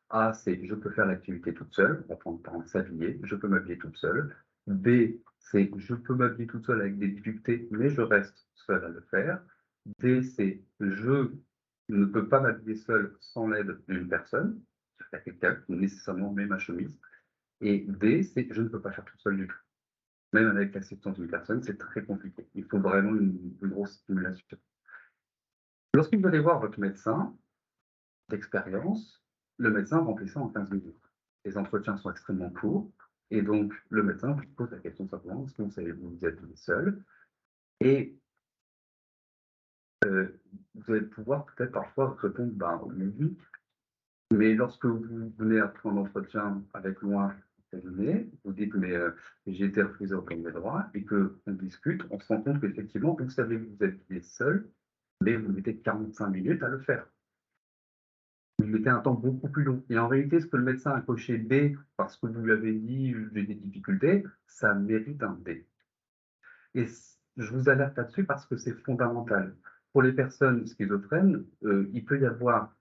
[SPEAKER 1] A, c'est je peux faire l'activité toute seule, on prend le temps de s'habiller, je peux m'habiller toute seule. B, c'est je peux m'habiller toute seule avec des difficultés, mais je reste seule à le faire. D, c'est je ne peux pas m'habiller seule sans l'aide d'une personne. Il y a quelqu'un qui nécessairement met ma chemise. Et D, c'est je ne peux pas faire toute seule du tout. Même avec l'assistance d'une personne, c'est très compliqué. Il faut vraiment une grosse stimulation. Lorsque vous allez voir votre médecin d'expérience, le médecin remplit ça en 15 minutes. Les entretiens sont extrêmement courts, et donc le médecin vous pose la question simplement, est-ce que vous êtes seul? Et vous allez pouvoir peut-être parfois répondre, ben oui, mais lorsque vous venez après un entretien avec moi, vous dites, mais j'ai été refusé au premier droit, et qu'on discute, on se rend compte qu'effectivement, vous savez que vous êtes seul, mais vous mettez 45 minutes à le faire. Vous mettez un temps beaucoup plus long. Et en réalité, ce que le médecin a coché B, parce que vous lui avez dit j'ai des difficultés, ça mérite un D. Et je vous alerte là-dessus parce que c'est fondamental. Pour les personnes schizophrènes, il peut y avoir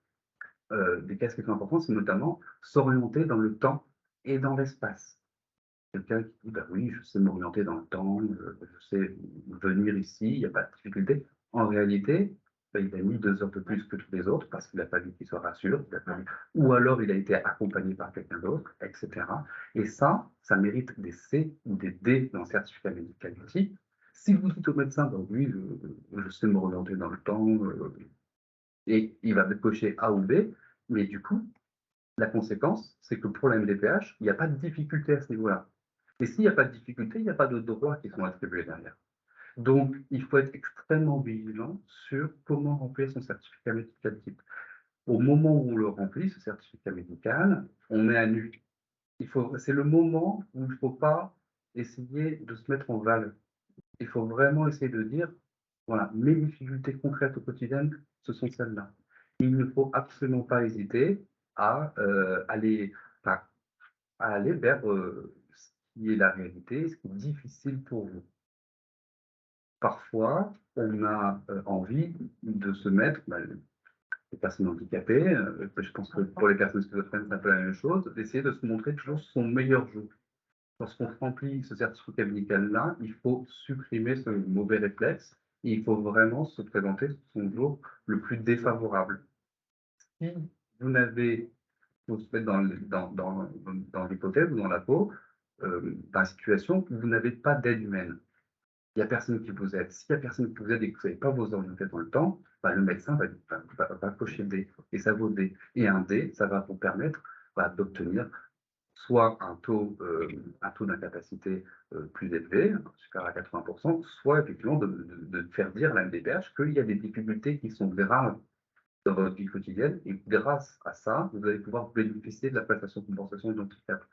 [SPEAKER 1] des cas qui sont importants, c'est notamment s'orienter dans le temps et dans l'espace. Quelqu'un qui dit bah oui, je sais m'orienter dans le temps, je sais venir ici, il n'y a pas de difficulté. En réalité, il a mis 2 heures de plus que tous les autres parce qu'il n'a pas vu qu'il soit rassuré, ou alors il a été accompagné par quelqu'un d'autre, etc. Et ça mérite des C ou des D dans le certificat médical type. Si vous dites au médecin, bah oui, je sais m'orienter dans le temps, et il va cocher A ou B, mais du coup, la conséquence, c'est que pour la MDPH, il n'y a pas de difficulté à ce niveau-là. Et s'il n'y a pas de difficulté, il n'y a pas de droits qui sont attribués derrière. Donc, il faut être extrêmement vigilant sur comment remplir son certificat médical type. Au moment où on le remplit, ce certificat médical, on est à nu. C'est le moment où il ne faut pas essayer de se mettre en valeur. Il faut vraiment essayer de dire, voilà, mes difficultés concrètes au quotidien, ce sont celles-là. Il ne faut absolument pas hésiter à aller, enfin, à aller vers ce qui est la réalité, ce qui est difficile pour vous. Parfois, on a envie de se mettre, les personnes handicapées, je pense que pour les personnes schizophrènes, c'est un peu la même chose, d'essayer de se montrer toujours son meilleur jour. Lorsqu'on remplit ce certificat médical-là, il faut supprimer ce mauvais réflexe et il faut vraiment se présenter sous son jour le plus défavorable. Si vous n'avez, faut se mettre dans l'hypothèse ou dans la peau, dans la situation où vous n'avez pas d'aide humaine. Il n'y a personne qui vous aide. S'il n'y a personne qui vous aide et que vous n'avez pas vos orientations dans le temps, le médecin va cocher D et ça vaut D. Et un D, ça va vous permettre d'obtenir soit un taux d'incapacité plus élevé, supérieur à 80%, soit effectivement de faire dire à la MDPH qu'il y a des difficultés qui sont graves dans votre vie quotidienne et grâce à ça, vous allez pouvoir bénéficier de la prestation de compensation de handicap.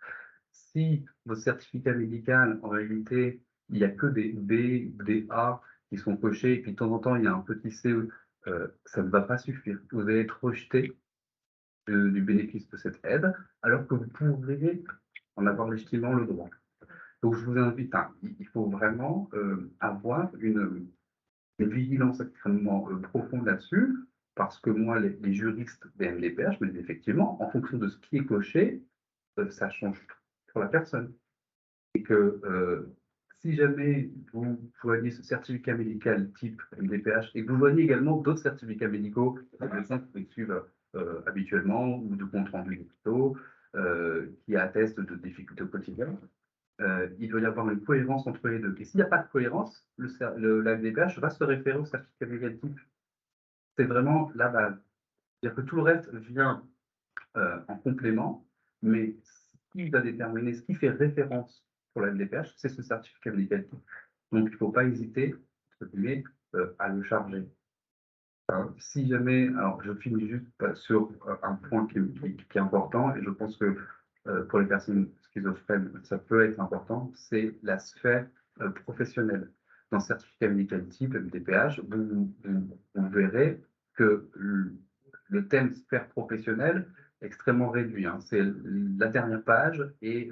[SPEAKER 1] Si votre certificat médical, en réalité, il n'y a que des B, des A qui sont cochés, et puis de temps en temps, il y a un petit CE, ça ne va pas suffire. Vous allez être rejeté du bénéfice de cette aide, alors que vous pourriez en avoir légitimement le droit. Donc, je vous invite, il faut vraiment avoir une vigilance extrêmement profonde là-dessus, parce que moi, les juristes des MDPH, mais effectivement, en fonction de ce qui est coché, ça change pour la personne. Et que si jamais vous joignez ce certificat médical type MDPH et que vous joignez également d'autres certificats médicaux, des médecins que vous suivent habituellement ou de comptes rendus médicaux qui attestent de difficultés au quotidien, il doit y avoir une cohérence entre les deux. Et s'il n'y a pas de cohérence, la MDPH va se référer au certificat médical type. C'est vraiment la base. C'est-à-dire que tout le reste vient en complément, mais ce qui va déterminer, ce qui fait référence pour la MDPH, c'est ce certificat médical. Donc, il ne faut pas hésiter, entre guillemets, à le charger. Si jamais, alors je finis juste sur un point qui est important, et je pense que pour les personnes schizophrènes, ça peut être important, c'est la sphère professionnelle. Dans le certificat médical type MDPH, vous verrez que le thème sphère professionnelle est extrêmement réduit. C'est la dernière page et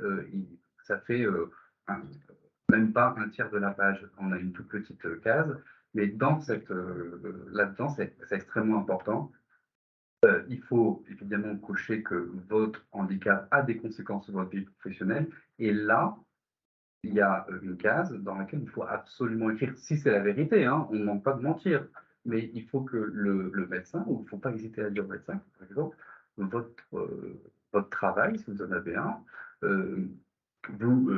[SPEAKER 1] ça fait même pas un tiers de la page. On a une toute petite case, mais là-dedans, c'est extrêmement important. Il faut évidemment cocher que votre handicap a des conséquences sur votre vie professionnelle. Et là, il y a une case dans laquelle il faut absolument écrire, si c'est la vérité, on ne demande pas de mentir, mais il faut que le médecin, ou il ne faut pas hésiter à dire au médecin, par exemple, votre travail, si vous en avez un, vous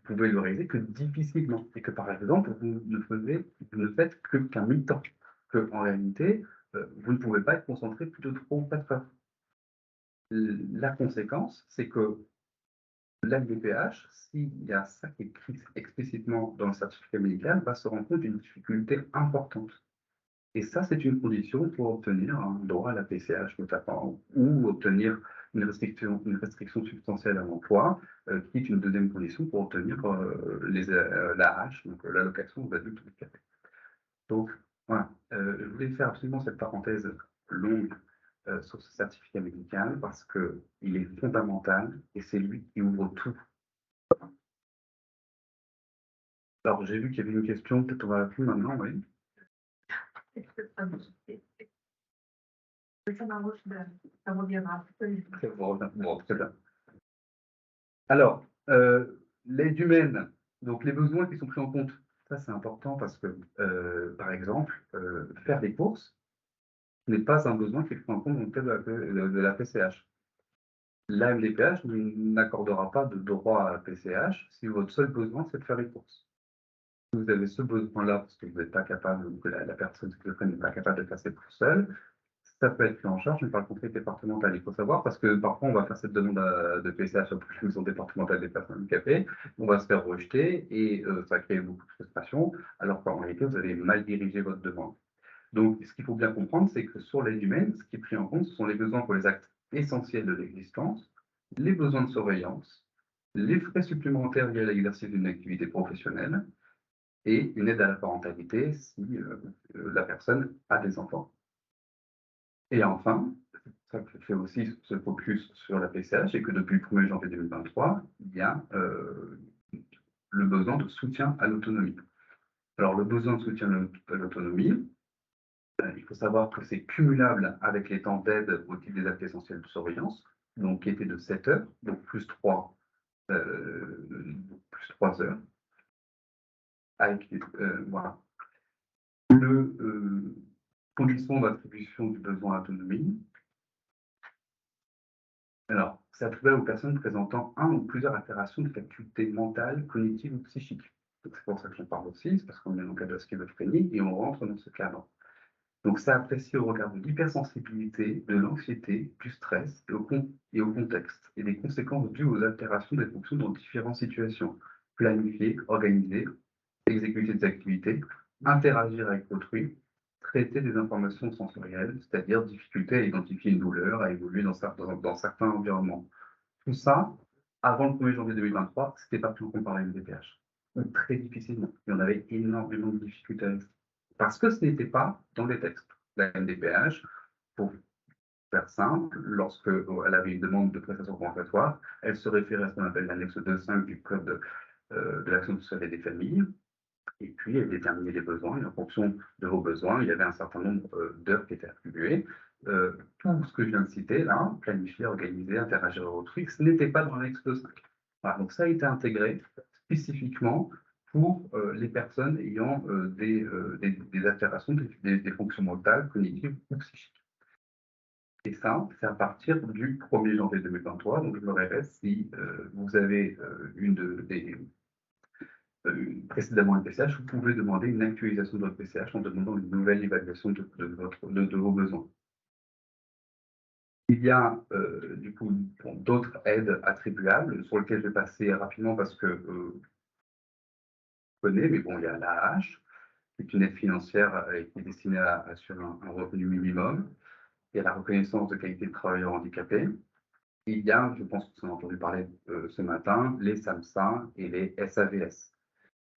[SPEAKER 1] pouvez le réaliser que difficilement, et que par exemple, vous ne faites qu'un mi-temps, que en réalité, vous ne pouvez pas être concentré plus de 3 ou 4 heures. La conséquence, c'est que l'MDPH, s'il y a ça qui est écrit explicitement dans le certificat médical, va se rendre compte d'une difficulté importante. Et ça, c'est une condition pour obtenir un droit à la PCH notamment, ou obtenir une restriction substantielle à l'emploi, qui est une deuxième condition pour obtenir l'AH, donc l'allocation aux adultes handicapés. Donc, voilà, je voulais faire absolument cette parenthèse longue sur ce certificat médical parce qu'il est fondamental et c'est lui qui ouvre tout. Alors, j'ai vu qu'il y avait une question, peut-être on va la plus maintenant, oui.
[SPEAKER 2] Ça reviendra.
[SPEAKER 1] Bon, très bien. Alors, l'aide humaine, donc les besoins qui sont pris en compte, ça c'est important parce que, par exemple, faire des courses n'est pas un besoin qui est pris en compte dans le cadre de la PCH. La MDPH n'accordera pas de droit à la PCH si votre seul besoin c'est de faire les courses. Si vous avez ce besoin-là parce que vous n'êtes pas capable, ou que la personne schizophrène n'est pas capable de faire ses courses seule, ça peut être pris en charge, mais par le conseil départemental. Il faut savoir, parce que parfois, on va faire cette demande de PCH sur la commission départementale des personnes handicapées, on va se faire rejeter et ça crée beaucoup de frustration, alors qu'en réalité, vous avez mal dirigé votre demande. Donc, ce qu'il faut bien comprendre, c'est que sur l'aide humaine, ce qui est pris en compte, ce sont les besoins pour les actes essentiels de l'existence, les besoins de surveillance, les frais supplémentaires liés à l'exercice d'une activité professionnelle, et une aide à la parentalité si la personne a des enfants. Et enfin, ça fait aussi ce focus sur la PCH, et que depuis le 1er janvier 2023, il y a le besoin de soutien à l'autonomie. Alors, le besoin de soutien à l'autonomie, il faut savoir que c'est cumulable avec les temps d'aide au titre des actes essentiels de surveillance, donc qui étaient de 7 heures, donc plus 3 heures. Avec, voilà. Le condition d'attribution du besoin d'autonomie. Alors, c'est attribué aux personnes présentant un ou plusieurs altérations de facultés mentales, cognitives ou psychiques. Donc, c'est pour ça que j'en parle aussi, c'est parce qu'on est dans le cadre de la schizophrénie et on rentre dans ce cadre. Donc, ça apprécie au regard de l'hypersensibilité, de l'anxiété, du stress et au contexte, et des conséquences dues aux altérations des fonctions dans différentes situations. Planifier, organiser, exécuter des activités, interagir avec autrui, traiter des informations sensorielles, c'est-à-dire difficulté à identifier une douleur, à évoluer dans certains environnements. Tout ça, avant le 1er janvier 2023, ce n'était pas tout qu'on parlait de MDPH. Très difficilement. Et on avait énormément de difficultés avec ça. Parce que ce n'était pas dans les textes. La MDPH, pour faire simple, lorsqu'elle avait une demande de prestation compensatoire, elle se référait à ce qu'on appelle l'annexe 2.5 du Code de l'action sociale et des familles, et puis elle déterminait les besoins, et en fonction de vos besoins, il y avait un certain nombre d'heures qui étaient attribuées. Tout ce que je viens de citer là, planifier, organiser, interagir avec autrui, ce n'était pas dans l'annexe 2.5. Voilà, donc ça a été intégré spécifiquement pour les personnes ayant des altérations, des fonctions mentales, cognitives ou psychiques. Et ça, c'est à partir du 1er janvier 2023. Donc, je me répète, si vous avez précédemment un PCH, vous pouvez demander une actualisation de votre PCH en demandant une nouvelle évaluation de vos besoins. Il y a du coup d'autres aides attribuables sur lesquelles je vais passer rapidement parce que vous connaissez, mais bon, il y a l'AAH, qui est une aide financière qui est destinée à assurer un revenu minimum. Il y a la reconnaissance de qualité de travailleur handicapé. Il y a, je pense que vous en avez entendu parler ce matin, les SAMSA et les SAVS.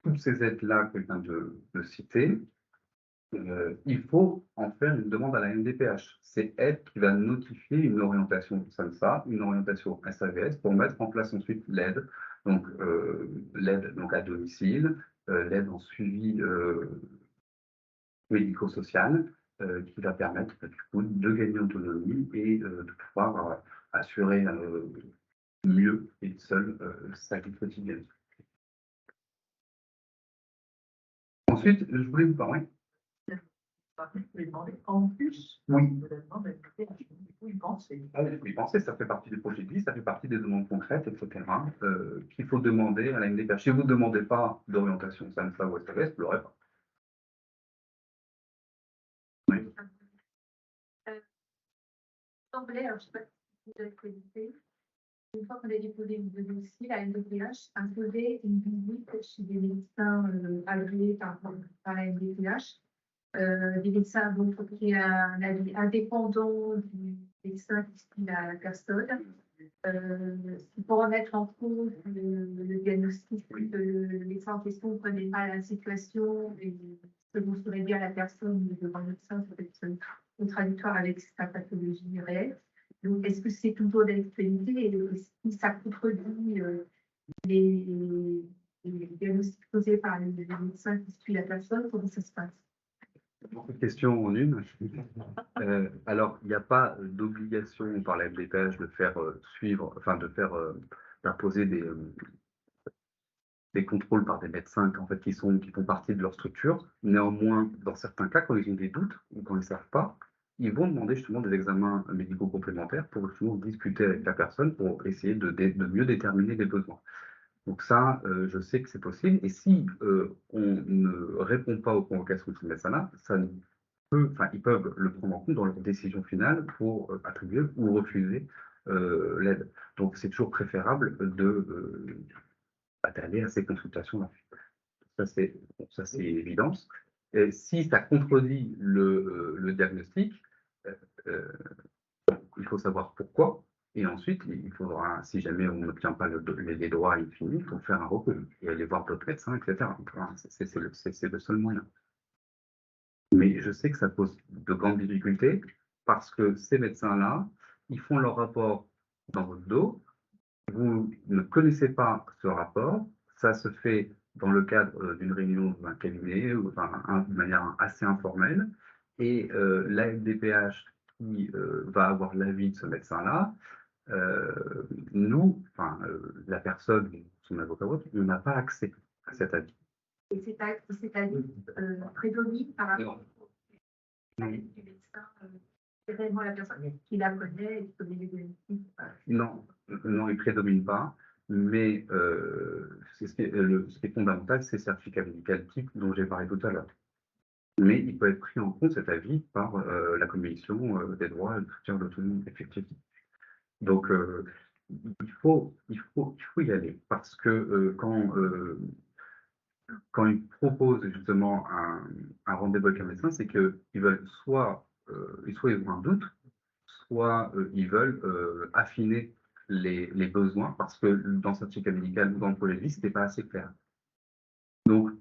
[SPEAKER 1] Toutes ces aides-là que je viens de citer, il faut en faire une demande à la MDPH. C'est elle qui va notifier une orientation SAMSA, une orientation SAVS pour mettre en place ensuite l'aide, donc l'aide donc à domicile, l'aide en suivi médico-social, qui va permettre du coup de gagner en autonomie et de pouvoir assurer mieux et seul sa vie quotidienne. Ensuite, je voulais vous parler.
[SPEAKER 4] Je voulais demander en plus
[SPEAKER 1] Oui.
[SPEAKER 4] de la demande d'APH, du coup, y penser.
[SPEAKER 1] Il faut y penser, ça fait partie des projets de vie, ça fait partie des demandes concrètes, etc. Qu'il faut demander à la MDPH. Si vous ne demandez pas d'orientation SAMSA ou SAVS, vous ne l'aurez pas. Oui.
[SPEAKER 2] Semblait, alors je ne sais pas si vous avez qualité. Une fois qu'on a déposé le dossier, la MDPH imposait une visite chez des médecins agréés par la MDPH. Des médecins donc, qui ont un avis indépendant du médecin qui suit la personne, qui pourra mettre en cause le diagnostic que le médecin en question ne connaît pas la situation et que vous saurez bien la personne devant le médecin, ça peut être contradictoire avec sa pathologie réelle. Donc, est-ce que c'est toujours d'actualité et si ça contredit les diagnostics posés par les médecins qui suivent la personne, comment ça se passe?
[SPEAKER 1] Beaucoup de questions en une. Alors, il n'y a pas d'obligation par la MDPH de faire suivre, enfin de faire d'imposer des contrôles par des médecins en fait, qui font partie de leur structure. Néanmoins, dans certains cas, quand ils ont des doutes ou quand ils ne savent pas, ils vont demander justement des examens médicaux complémentaires pour justement discuter avec la personne pour essayer de mieux déterminer les besoins. Donc ça, je sais que c'est possible. Et si on ne répond pas aux convocations de ce médecin-là, ils peuvent le prendre en compte dans leur décision finale pour attribuer ou refuser l'aide. Donc c'est toujours préférable d'aller à ces consultations-là. Ça, c'est évident. Et si ça contredit le diagnostic, il faut savoir pourquoi. Et ensuite, il faudra, si jamais on n'obtient pas les droits infinis, il faut faire un recours et aller voir d'autres médecins, etc. Donc, voilà, c'est le seul moyen. Mais je sais que ça pose de grandes difficultés parce que ces médecins-là, ils font leur rapport dans votre dos. Vous ne connaissez pas ce rapport. Ça se fait dans le cadre d'une réunion d'un cabinet ou de manière assez informelle. Et la MDPH qui va avoir l'avis de ce médecin-là, nous, la personne, son avocat, on n'a pas accès à cet avis.
[SPEAKER 2] Et cet avis prédomine par rapport
[SPEAKER 1] Non.
[SPEAKER 2] du médecin, c'est réellement la personne qui la connaît et qui connaît les bénéfices.
[SPEAKER 1] Non, non, il ne prédomine pas, mais ce qui est fondamental, c'est le certificat médical type dont j'ai parlé tout à l'heure. Mais il peut être pris en compte cet avis par la Commission des droits et du soutien de l'autonomie effective. Donc, il faut y aller parce que quand ils proposent justement un rendez-vous avec un médecin, c'est qu'ils veulent soit ils ont un doute, soit ils veulent affiner les besoins parce que dans le certificat médical ou dans le projet de vie, ce n'était pas assez clair. Donc,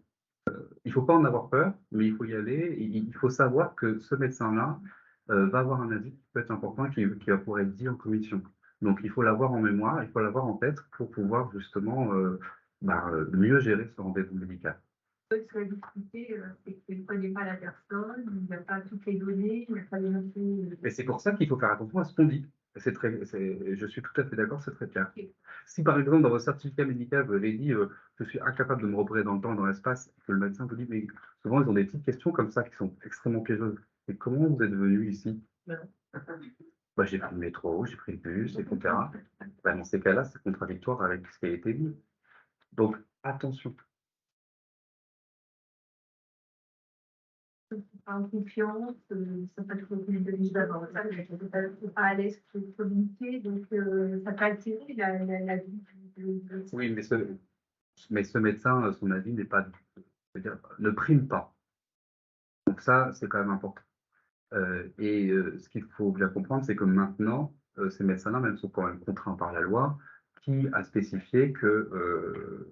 [SPEAKER 1] il ne faut pas en avoir peur, mais il faut y aller. Il faut savoir que ce médecin-là va avoir un avis qui peut être important, qui va pouvoir être dit en commission. Donc, il faut l'avoir en mémoire, il faut l'avoir en tête pour pouvoir justement mieux gérer ce rendez-vous médical.
[SPEAKER 2] Ce que la difficulté, c'est qu'il ne connaît pas la personne, il n'a pas toutes les données, il n'a pas les notions.
[SPEAKER 1] Et c'est pour ça qu'il faut faire attention à ce qu'on dit. Je suis tout à fait d'accord, c'est très clair. Si par exemple dans votre certificat médical, vous avez dit je suis incapable de me repérer dans le temps et dans l'espace, que le médecin vous dit, mais souvent ils ont des petites questions comme ça qui sont extrêmement piégeuses. Et comment vous êtes venu ici? Bah, j'ai pris le métro, j'ai pris le bus, etc. Bah, dans ces cas-là, c'est contradictoire avec ce qui a été dit. Donc attention.
[SPEAKER 2] Pas en confiance, ça peut être plus de vie d'avant, ça peut pas à l'aise pour communiquer, donc ça peut altérer la vie de
[SPEAKER 1] Oui, mais ce médecin, son avis n'est pas, ne prime pas. Donc ça, c'est quand même important. Ce qu'il faut bien comprendre, c'est que maintenant, ces médecins-là même sont quand même contraints par la loi qui a spécifié que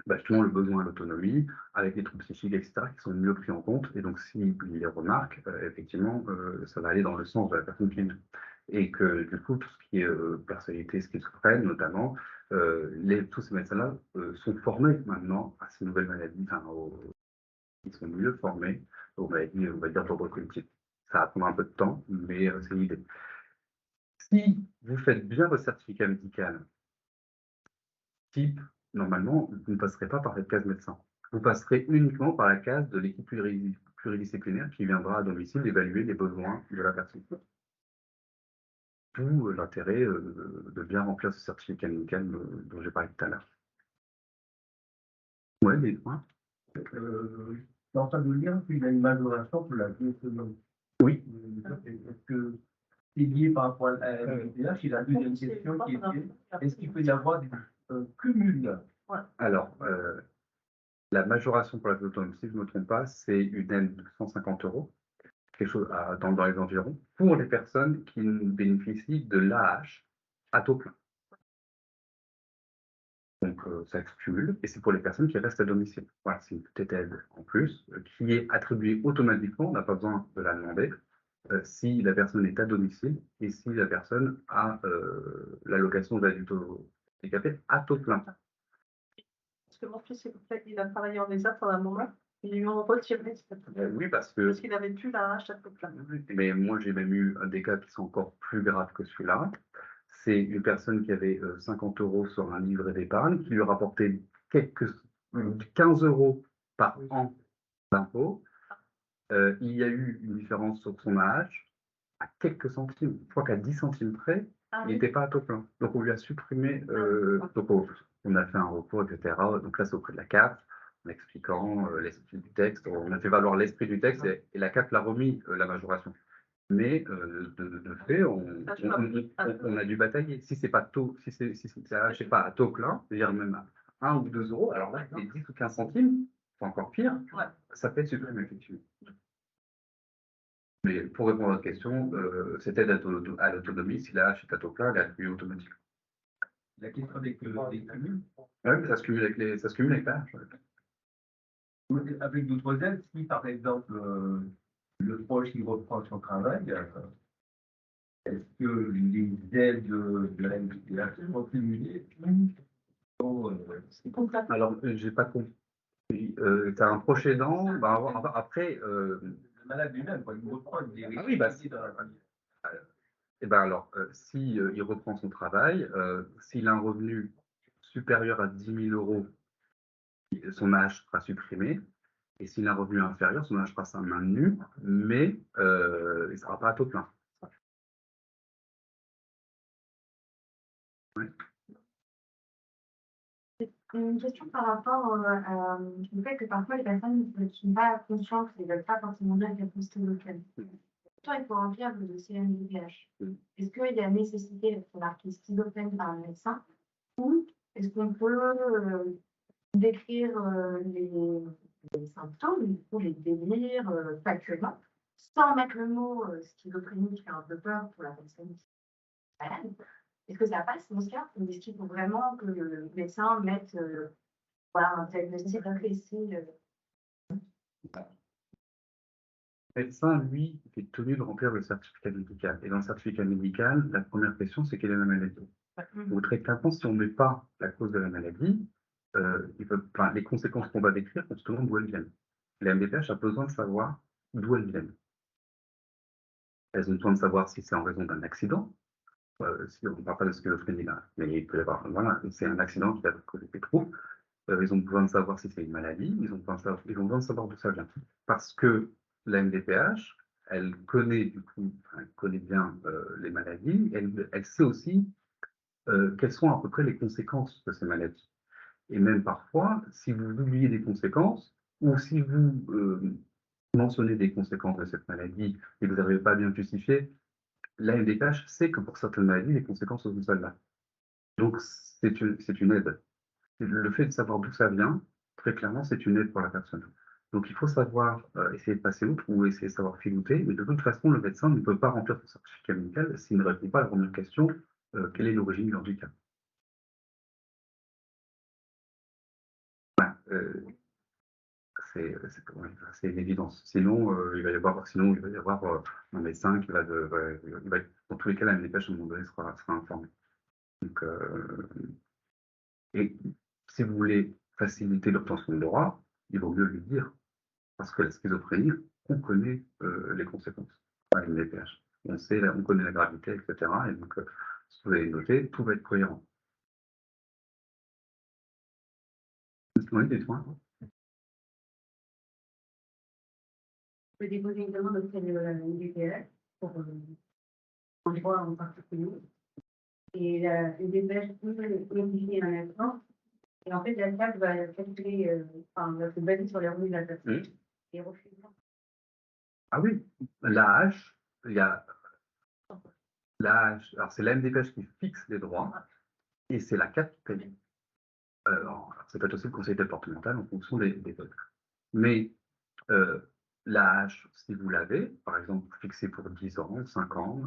[SPEAKER 1] justement le besoin à l'autonomie, avec les troubles psychiques, etc., qui sont mieux pris en compte. Et donc, s'ils les remarquent, effectivement, ça va aller dans le sens de la personne qui est. Et que du coup, tout ce qui est personnalité schizophrène, notamment, tous ces médecins-là sont formés maintenant à ces nouvelles maladies, ils sont mieux formés aux maladies, on va dire, d'ordre cognitif. Ça va prendre un peu de temps, mais c'est l'idée. Si vous faites bien votre certificat médical, type, normalement, vous ne passerez pas par cette case médecin. Vous passerez uniquement par la case de l'équipe pluridisciplinaire qui viendra à domicile évaluer les besoins de la personne. D'où l'intérêt de bien remplir ce certificat médical dont j'ai parlé tout à l'heure. Ouais, des points.
[SPEAKER 5] Dans en train de dire qu'il y a une majoration pour la vie autonome.
[SPEAKER 1] Oui.
[SPEAKER 5] Est-ce que c'est lié par rapport à la MDPH? Il a deuxième question qui est est-ce qu'il peut y avoir des cumuls?
[SPEAKER 1] Alors, la majoration pour la vie autonome, si je ne me trompe pas, c'est une aide de 150 €, quelque chose dans les environs, pour les personnes qui bénéficient de l'AAH à taux plein. Donc, ça se cumule et c'est pour les personnes qui restent à domicile. Voilà, c'est une petite aide en plus qui est attribuée automatiquement, on n'a pas besoin de la demander, si la personne est à domicile et si la personne a l'allocation d'adulte handicapé à taux plein.
[SPEAKER 4] Parce que mon fils, il a travaillé en ESA pendant un moment, ils lui ont retiré
[SPEAKER 1] Oui, parce
[SPEAKER 4] qu'il n'avait plus la hache à peu plein.
[SPEAKER 1] mais moi j'ai même eu des cas qui sont encore plus graves que celui-là. C'est une personne qui avait 50 € sur un livret d'épargne, qui lui rapportait 15 € par an d'impôt. Il y a eu une différence sur son AH à quelques centimes. Je crois qu'à 10 centimes près, il n'était pas à taux plein. Donc on lui a supprimé, donc on a fait un recours, etc. Donc là, c'est auprès de la CAF, en expliquant l'esprit du texte. On a fait valoir l'esprit du texte et la CAF l'a remis, la majoration. Mais de fait, on a dû batailler. Si c'est pas taux, si c'est je sais pas, à taux plein, c'est-à-dire même à 1 ou 2 €, alors là, les 10 ou 15 centimes, c'est encore pire, ça peut être supprimé, effectivement. Mais pour répondre à votre question, cette aide à l'autonomie, si la hache est à taux plein, elle est attribuée automatiquement.
[SPEAKER 5] La question des cumuls.
[SPEAKER 1] Oui, mais ça se cumule avec la hache.
[SPEAKER 5] Avec d'autres aides, si par exemple le proche il reprend son travail, est-ce que les aides de la MDPH sont cumulées
[SPEAKER 1] Alors, j'ai pas compris. Tu as un proche aidant, bah, après,
[SPEAKER 5] le malade lui-même, quoi, il reprend, il est
[SPEAKER 1] ah oui, bah,
[SPEAKER 5] dans la famille.
[SPEAKER 1] et ben alors, si il reprend son travail, s'il a un revenu supérieur à 10 000 euros, son âge sera supprimé. Et s'il a un revenu inférieur, son âge sera maintenu, mais il ne sera pas à taux plein. Ouais.
[SPEAKER 2] Une question par rapport au fait que parfois les personnes ne sont pas conscientes et ne veulent pas forcément dire qu'elles posent locale. Pourtant, il faut remplir le dossier MDPH. Est-ce qu'il y a nécessité d'être marqué schizophrène par un médecin ou est-ce qu'on peut décrire les symptômes ou les délires factuellement sans mettre le mot schizophrénie qui fait un peu peur pour la personne qui est malade? Est-ce que ça passe dans ce cas? Ou est-ce qu'il faut vraiment que le médecin mette voilà, un diagnostic précis
[SPEAKER 1] Le médecin, lui, est tenu de remplir le certificat médical. Et dans le certificat médical, la première question, c'est quelle est la maladie. Donc, très clairement, si on ne met pas la cause de la maladie, les conséquences qu'on va décrire, on se demande d'où elles viennent. La MDPH a besoin de savoir d'où elles viennent. Elles ont besoin de savoir si c'est en raison d'un accident. Si on ne parle pas de schizophrénie là, mais il peut y avoir, voilà, c'est un accident qui a causé des troubles. Ils ont besoin de savoir si c'est une maladie, ils ont besoin de savoir d'où ça vient. Parce que la MDPH, elle connaît du coup, enfin, elle connaît bien les maladies, elle sait aussi quelles sont à peu près les conséquences de ces maladies. Et même parfois, si vous oubliez des conséquences, ou si vous mentionnez des conséquences de cette maladie et que vous n'arrivez pas à bien justifier, la MDPH sait que pour certaines maladies, les conséquences sont celles-là. Donc, c'est une aide. Le fait de savoir d'où ça vient, très clairement, c'est une aide pour la personne. Donc, il faut savoir essayer de passer outre ou essayer de savoir filouter. Mais de toute façon, le médecin ne peut pas remplir son certificat médical s'il ne répond pas à la première question, quelle est l'origine du handicap? Voilà, c'est une évidence. Sinon, il va y avoir un médecin qui va, dans tous les cas, la MDPH, à un moment donné, sera informé. Donc, et si vous voulez faciliter l'obtention de droit, il vaut mieux lui dire. Parce que la schizophrénie, on connaît les conséquences. Pas une MDPH. On connaît la gravité, etc. Et donc, si vous avez noté, tout va être cohérent. Oui, dites-moi.
[SPEAKER 2] Je peux déposer une demande auprès de la MDPH pour un droit en particulier. Et la MDPH peut modifier un instant. Et en fait, la CAC va calculer, va se baser sur les revenus de la personne. Et refuser.
[SPEAKER 1] Ah oui, la hache, il y a la hache. Alors, c'est la MDPH qui fixe les droits et c'est la CAF qui paye. Ça peut être aussi le conseil départemental en fonction des votes. Mais la hache, si vous l'avez, par exemple, fixée pour 10 ans, 5 ans,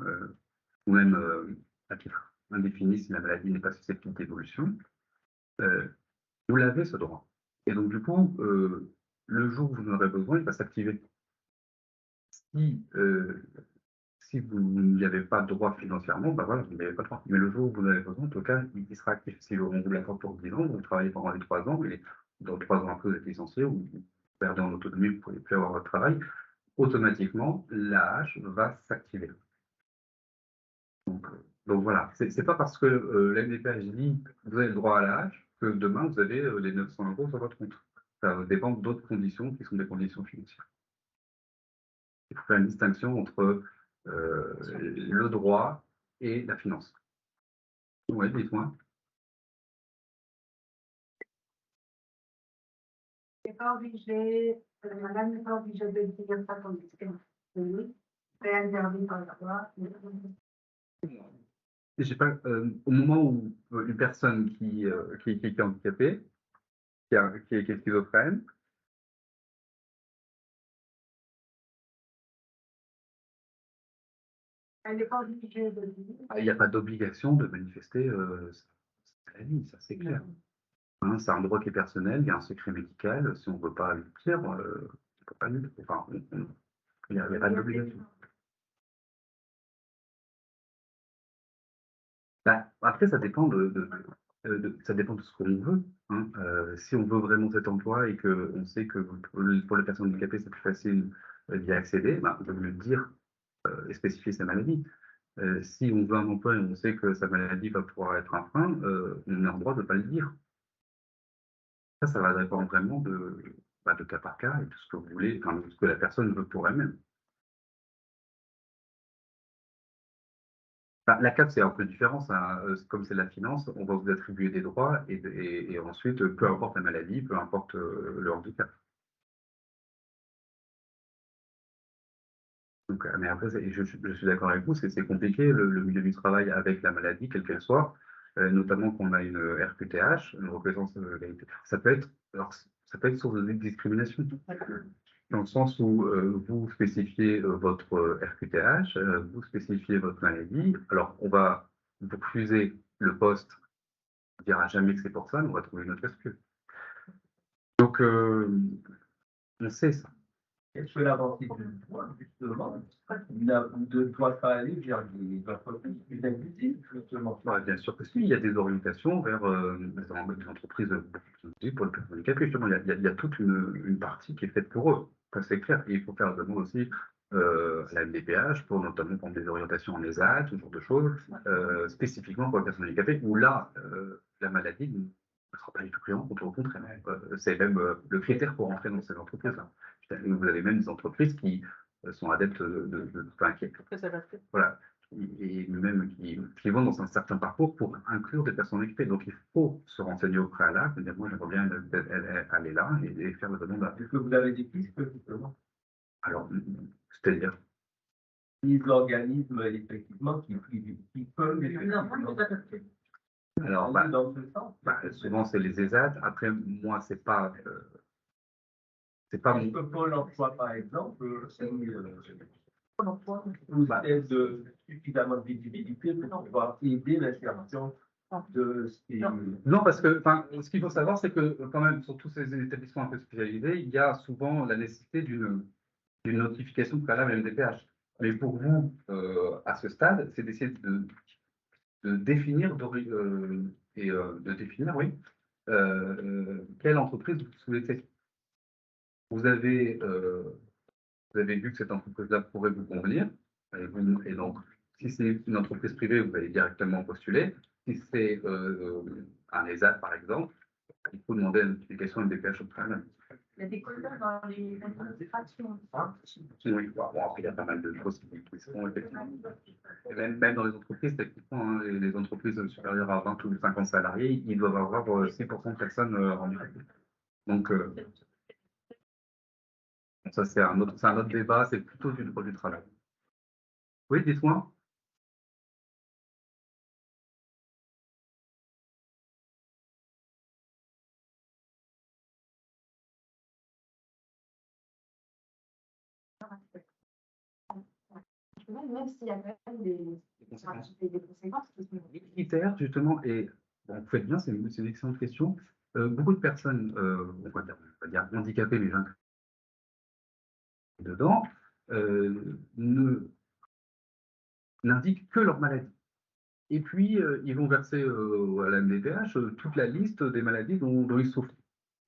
[SPEAKER 1] ou même à titre indéfini si la maladie n'est pas susceptible d'évolution, vous l'avez ce droit. Et donc, du coup, le jour où vous en aurez besoin, il va s'activer. Si, si vous n'y avez pas de droit financièrement, bah voilà, vous n'avez pas de droit. Mais le jour où vous en avez besoin, en tout cas, il sera actif. Si on vous l'accorde pour 10 ans, vous travaillez pendant les 3 ans, et dans 3 ans après, vous êtes licencié ou vous perdez en autonomie, vous ne pouvez plus avoir votre travail, automatiquement, la hache va s'activer. Donc voilà, c'est pas parce que l'MDPH dit que vous avez le droit à la hache que demain vous avez les 900 € sur votre compte. Ça dépend d'autres conditions qui sont des conditions financières. Il faut faire une distinction entre le droit et la finance. Oui, dites-moi.
[SPEAKER 2] C'est pas obligé, madame n'est pas obligée de dire ça comme oui, c'est interdit par la loi.
[SPEAKER 1] J'ai pas, au moment où une personne qui est handicapée, qui est schizophrène,
[SPEAKER 4] Elle n'est pas obligée de le dire.
[SPEAKER 1] Il n'y a pas d'obligation de manifester sa maladie, ça c'est clair. Hein, c'est un droit qui est personnel, il y a un secret médical. Si on ne veut pas le dire, on ne peut pas le dire. Enfin, il n'y a pas d'obligation. Bah, après, ça dépend ça dépend de ce qu'on veut. Hein. Si on veut vraiment cet emploi et qu'on sait que pour les personnes handicapées, c'est plus facile d'y accéder, bah, on peut mieux le dire et spécifier sa maladie. Si on veut un emploi et on sait que sa maladie va pouvoir être un frein, on est en droit de ne pas le dire. Ça va dépendre vraiment de cas par cas et de ce que vous voulez, enfin, de ce que la personne veut pour elle-même. Enfin, la CAF, c'est un peu différent. Comme c'est de la finance, on va vous attribuer des droits et ensuite, peu importe la maladie, peu importe le handicap. Donc, mais après, je suis d'accord avec vous, c'est compliqué le milieu du travail avec la maladie, quelle qu'elle soit, notamment quand on a une RQTH, une reconnaissance d'égalité. Alors, ça peut être source de discrimination. Dans le sens où vous spécifiez votre RQTH, vous spécifiez votre maladie. Alors, on va vous refuser le poste, on ne dira jamais que c'est pour ça, mais on va trouver une autre excuse. Donc, on sait ça.
[SPEAKER 5] Est-ce que l'avancée de droit, justement, ne doit pas aller vers des entreprises plus inclusives, justement?
[SPEAKER 1] Ouais, bien sûr que si, il y a des orientations vers des entreprises beaucoup plus inclusives pour les personnes handicapées. Justement, il y a toute une partie qui est faite pour eux. Ça, c'est clair. Et il faut faire la demande aussi à la MDPH pour notamment prendre des orientations en ESAT, ce genre de choses, spécifiquement pour les personnes handicapées, où là, la maladie ne sera pas du tout prise en compte. Au contraire, c'est même le critère pour entrer dans ces entreprises-là. Vous avez même des entreprises qui sont adeptes enfin, voilà, et même qui vont dans un certain parcours pour inclure des personnes handicapées. Donc il faut se renseigner au préalable, dire moi j'aimerais bien aller là et faire la demande.
[SPEAKER 5] Est-ce que vous avez des pistes, justement?
[SPEAKER 1] Alors, c'est-à-dire
[SPEAKER 5] L'organisme, effectivement, qui peuvent les financer.
[SPEAKER 1] alors,
[SPEAKER 5] Dans ce sens.
[SPEAKER 1] souvent c'est les ESAT. Après, moi, c'est pas
[SPEAKER 5] Est-ce que Pôle emploi, par exemple, vous aide suffisamment de visibilité pour pouvoir aider l'insertion de ces...
[SPEAKER 1] Non, parce que ce qu'il faut savoir, c'est que quand même, sur tous ces établissements un peu spécialisés, il y a souvent la nécessité d'une notification préalable à MDPH. Mais pour vous, à ce stade, c'est d'essayer de définir, de définir, oui, quelle entreprise vous souhaitez. Vous avez, euh, vous avez vu que cette entreprise-là pourrait vous convenir, et donc, si c'est une entreprise privée, vous allez directement postuler. Si c'est un ESAT, par exemple, il faut demander la notification MDPH au préalable.
[SPEAKER 2] Il y a des quotas dans les administrations.
[SPEAKER 1] Oui, bon, après, il y a pas mal de choses qui se font, effectivement. Et même dans les entreprises, techniquement, hein, les entreprises supérieures à 20 ou 50 salariés, ils doivent avoir 6% de personnes handicapées. Donc, ça, c'est un autre débat, c'est plutôt du droit du travail. Oui, dites-moi.
[SPEAKER 2] Même s'il y a quand même des
[SPEAKER 1] conséquences.
[SPEAKER 2] conséquences qui sont...
[SPEAKER 1] Les critères, justement, et bon, vous faites bien, c'est une excellente question. Beaucoup de personnes, on va dire handicapées, mais j'inclus dedans, n'indiquent que leur maladie. Et puis, ils vont verser à la MDPH toute la liste des maladies dont ils souffrent,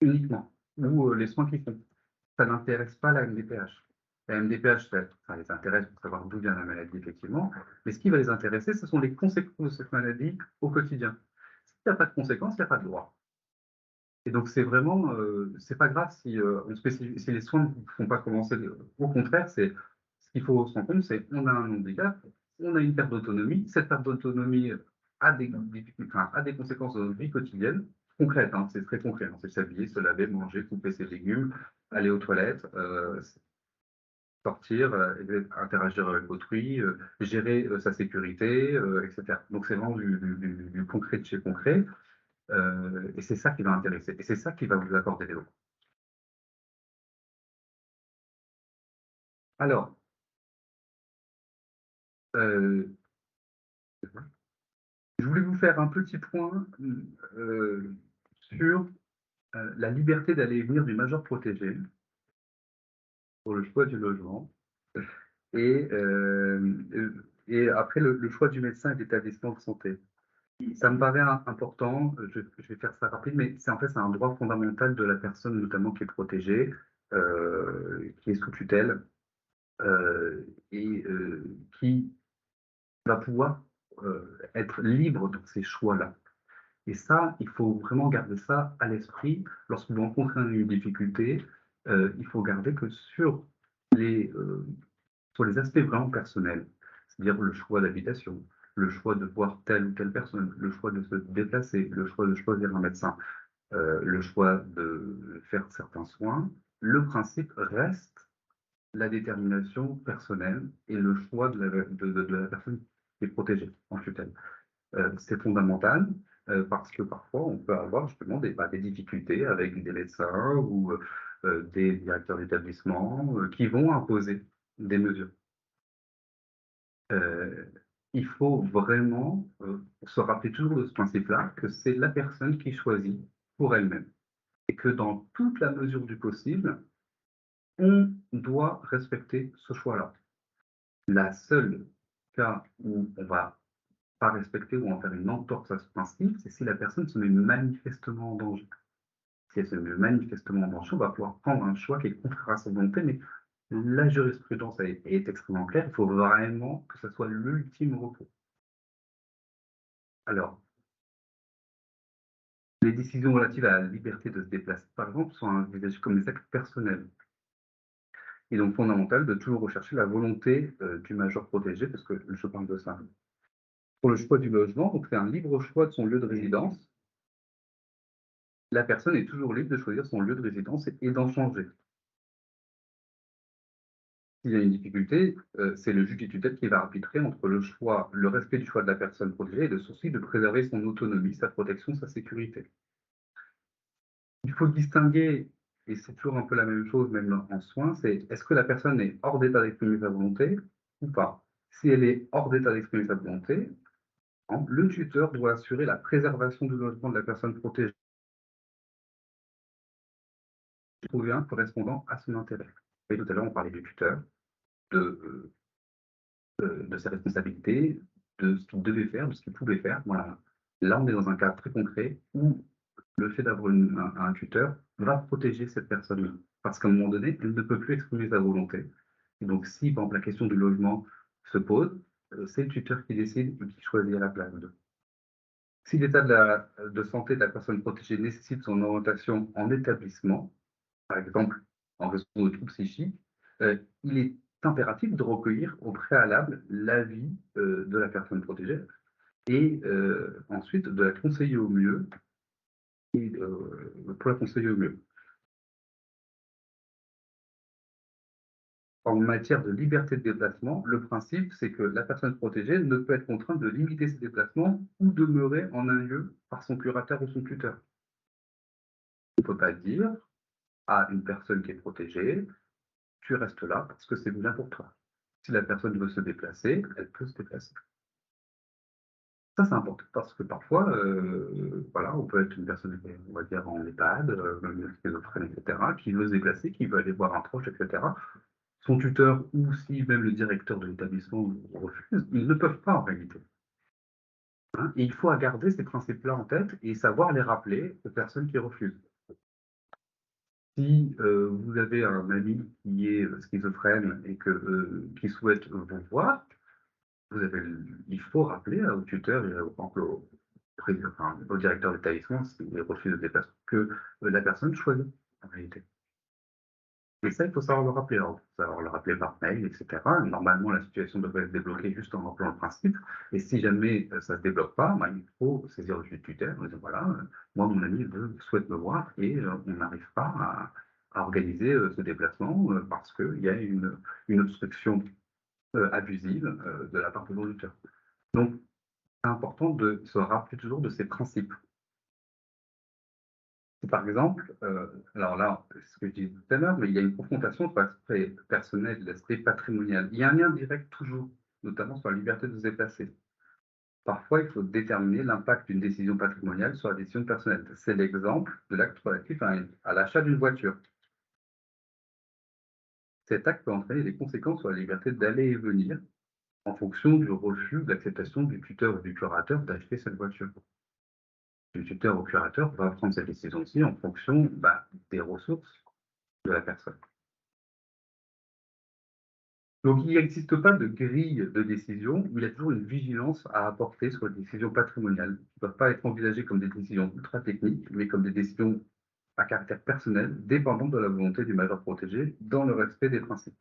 [SPEAKER 1] uniquement, ou les soins qu'ils font. Ça n'intéresse pas la MDPH. La MDPH, ça les intéresse pour savoir d'où vient la maladie, effectivement, mais ce qui va les intéresser, ce sont les conséquences de cette maladie au quotidien. S'il n'y a pas de conséquences, il n'y a pas de droit. Et donc, c'est vraiment, c'est pas grave si, si les soins ne font pas commencer. Au contraire, c'est ce qu'il faut se rendre compte, c'est on a un handicap, on a une perte d'autonomie. Cette perte d'autonomie a des conséquences dans notre vie quotidienne, concrètes, hein, c'est très concret. Hein, c'est s'habiller, se laver, manger, couper ses légumes, aller aux toilettes, sortir, interagir avec autrui, gérer sa sécurité, etc. Donc, c'est vraiment du concret de chez concret. Et c'est ça qui va intéresser. Et c'est ça qui va vous accorder des droits. Alors, Euh, je voulais vous faire un petit point sur la liberté d'aller et venir du majeur protégé pour le choix du logement et après le choix du médecin et de l'établissement de santé. Ça me paraît important, je vais faire ça rapide, mais c'est en fait c'est un droit fondamental de la personne notamment qui est protégée, qui est sous tutelle qui va pouvoir être libre dans ces choix-là. Et ça, il faut vraiment garder ça à l'esprit lorsque vous rencontrez une difficulté. Il faut garder que sur les aspects vraiment personnels, c'est-à-dire le choix d'habitation, le choix de voir telle ou telle personne, le choix de se déplacer, le choix de choisir un médecin, le choix de faire certains soins, le principe reste la détermination personnelle et le choix de la personne qui est protégée en tutelle. C'est fondamental parce que parfois on peut avoir justement des difficultés avec des médecins ou des directeurs d'établissement qui vont imposer des mesures. Euh, il faut vraiment se rappeler toujours de ce principe-là, que c'est la personne qui choisit pour elle-même et que dans toute la mesure du possible, on doit respecter ce choix-là. La seule cas où on va pas respecter ou en faire une entorse à ce principe, c'est si la personne se met manifestement en danger. Si elle se met manifestement en danger, on va pouvoir prendre un choix qui est contraire à sa volonté, mais la jurisprudence est extrêmement claire, il faut vraiment que ce soit l'ultime recours. Alors, les décisions relatives à la liberté de se déplacer, par exemple, sont envisagées comme des actes personnels. Il est donc fondamental de toujours rechercher la volonté du majeur protégé, parce que je parle de ça. Pour le choix du logement, donc c'est un libre choix de son lieu de résidence. La personne est toujours libre de choisir son lieu de résidence et d'en changer. S'il y a une difficulté, c'est le juge des tutelles qui va arbitrer entre le respect du choix de la personne protégée et le souci de préserver son autonomie, sa protection, sa sécurité. Il faut distinguer, et c'est toujours un peu la même chose, même en soins, c'est est-ce que la personne est hors d'état d'exprimer sa volonté ou pas. Si elle est hors d'état d'exprimer sa volonté, le tuteur doit assurer la préservation du logement de la personne protégée, trouver un correspondant à son intérêt. Et tout à l'heure, on parlait du tuteur, de ses responsabilités, de ce qu'il devait faire, de ce qu'il pouvait faire. Voilà. Là, on est dans un cas très concret où le fait d'avoir un tuteur va protéger cette personne-là. Parce qu'à un moment donné, elle ne peut plus exprimer sa volonté. Et donc, si, par exemple, la question du logement se pose, c'est le tuteur qui décide et qui choisit à la place d'eux. Si l'état de santé de la personne protégée nécessite son orientation en établissement, par exemple en raison de troubles psychiques, il est impératif de recueillir au préalable l'avis de la personne protégée et ensuite de la conseiller au mieux et pour la conseiller au mieux. En matière de liberté de déplacement, le principe, c'est que la personne protégée ne peut être contrainte de limiter ses déplacements ou demeurer en un lieu par son curateur ou son tuteur. On ne peut pas dire à une personne qui est protégée, tu restes là parce que c'est bien pour toi. Si la personne veut se déplacer, elle peut se déplacer. Ça, c'est important parce que parfois, voilà, on peut être une personne, on va dire, en EHPAD, même schizophrène, etc., qui veut se déplacer, qui veut aller voir un proche, etc. Son tuteur ou si même le directeur de l'établissement refuse, ils ne peuvent pas en réalité. Hein. Et il faut garder ces principes-là en tête et savoir les rappeler aux personnes qui refusent. Si vous avez un ami qui est schizophrène et qui souhaite vous voir, il faut rappeler au tuteur et au directeur d'établissement, s'il refuse de déplacer, que la personne choisit en réalité. Et ça, il faut savoir le rappeler. Alors, il faut savoir le rappeler par mail, etc. Normalement, la situation devrait être débloquée juste en rappelant le principe. Et si jamais ça ne se débloque pas, bah, il faut saisir le juge tuteur en disant voilà, moi, mon ami souhaite me voir et on n'arrive pas à organiser ce déplacement parce qu'il y a une obstruction abusive de la part de l'auditeur. Donc, c'est important de se rappeler toujours de ces principes. Si par exemple, alors là, c'est ce que je disais tout à l'heure, mais il y a une confrontation entre l'aspect personnel et l'aspect patrimonial. Il y a un lien direct toujours notamment sur la liberté de se déplacer. Parfois, il faut déterminer l'impact d'une décision patrimoniale sur la décision personnelle. C'est l'exemple de l'acte relatif à l'achat d'une voiture. Cet acte peut entraîner des conséquences sur la liberté d'aller et venir en fonction du refus ou de l'acceptation du tuteur ou du curateur d'acheter cette voiture. Le tuteur ou curateur va prendre cette décision aussi en fonction des ressources de la personne. Donc, il n'existe pas de grille de décision, il y a toujours une vigilance à apporter sur les décisions patrimoniales, qui ne doivent pas être envisagées comme des décisions ultra techniques, mais comme des décisions à caractère personnel, dépendantes de la volonté du majeur protégé, dans le respect des principes.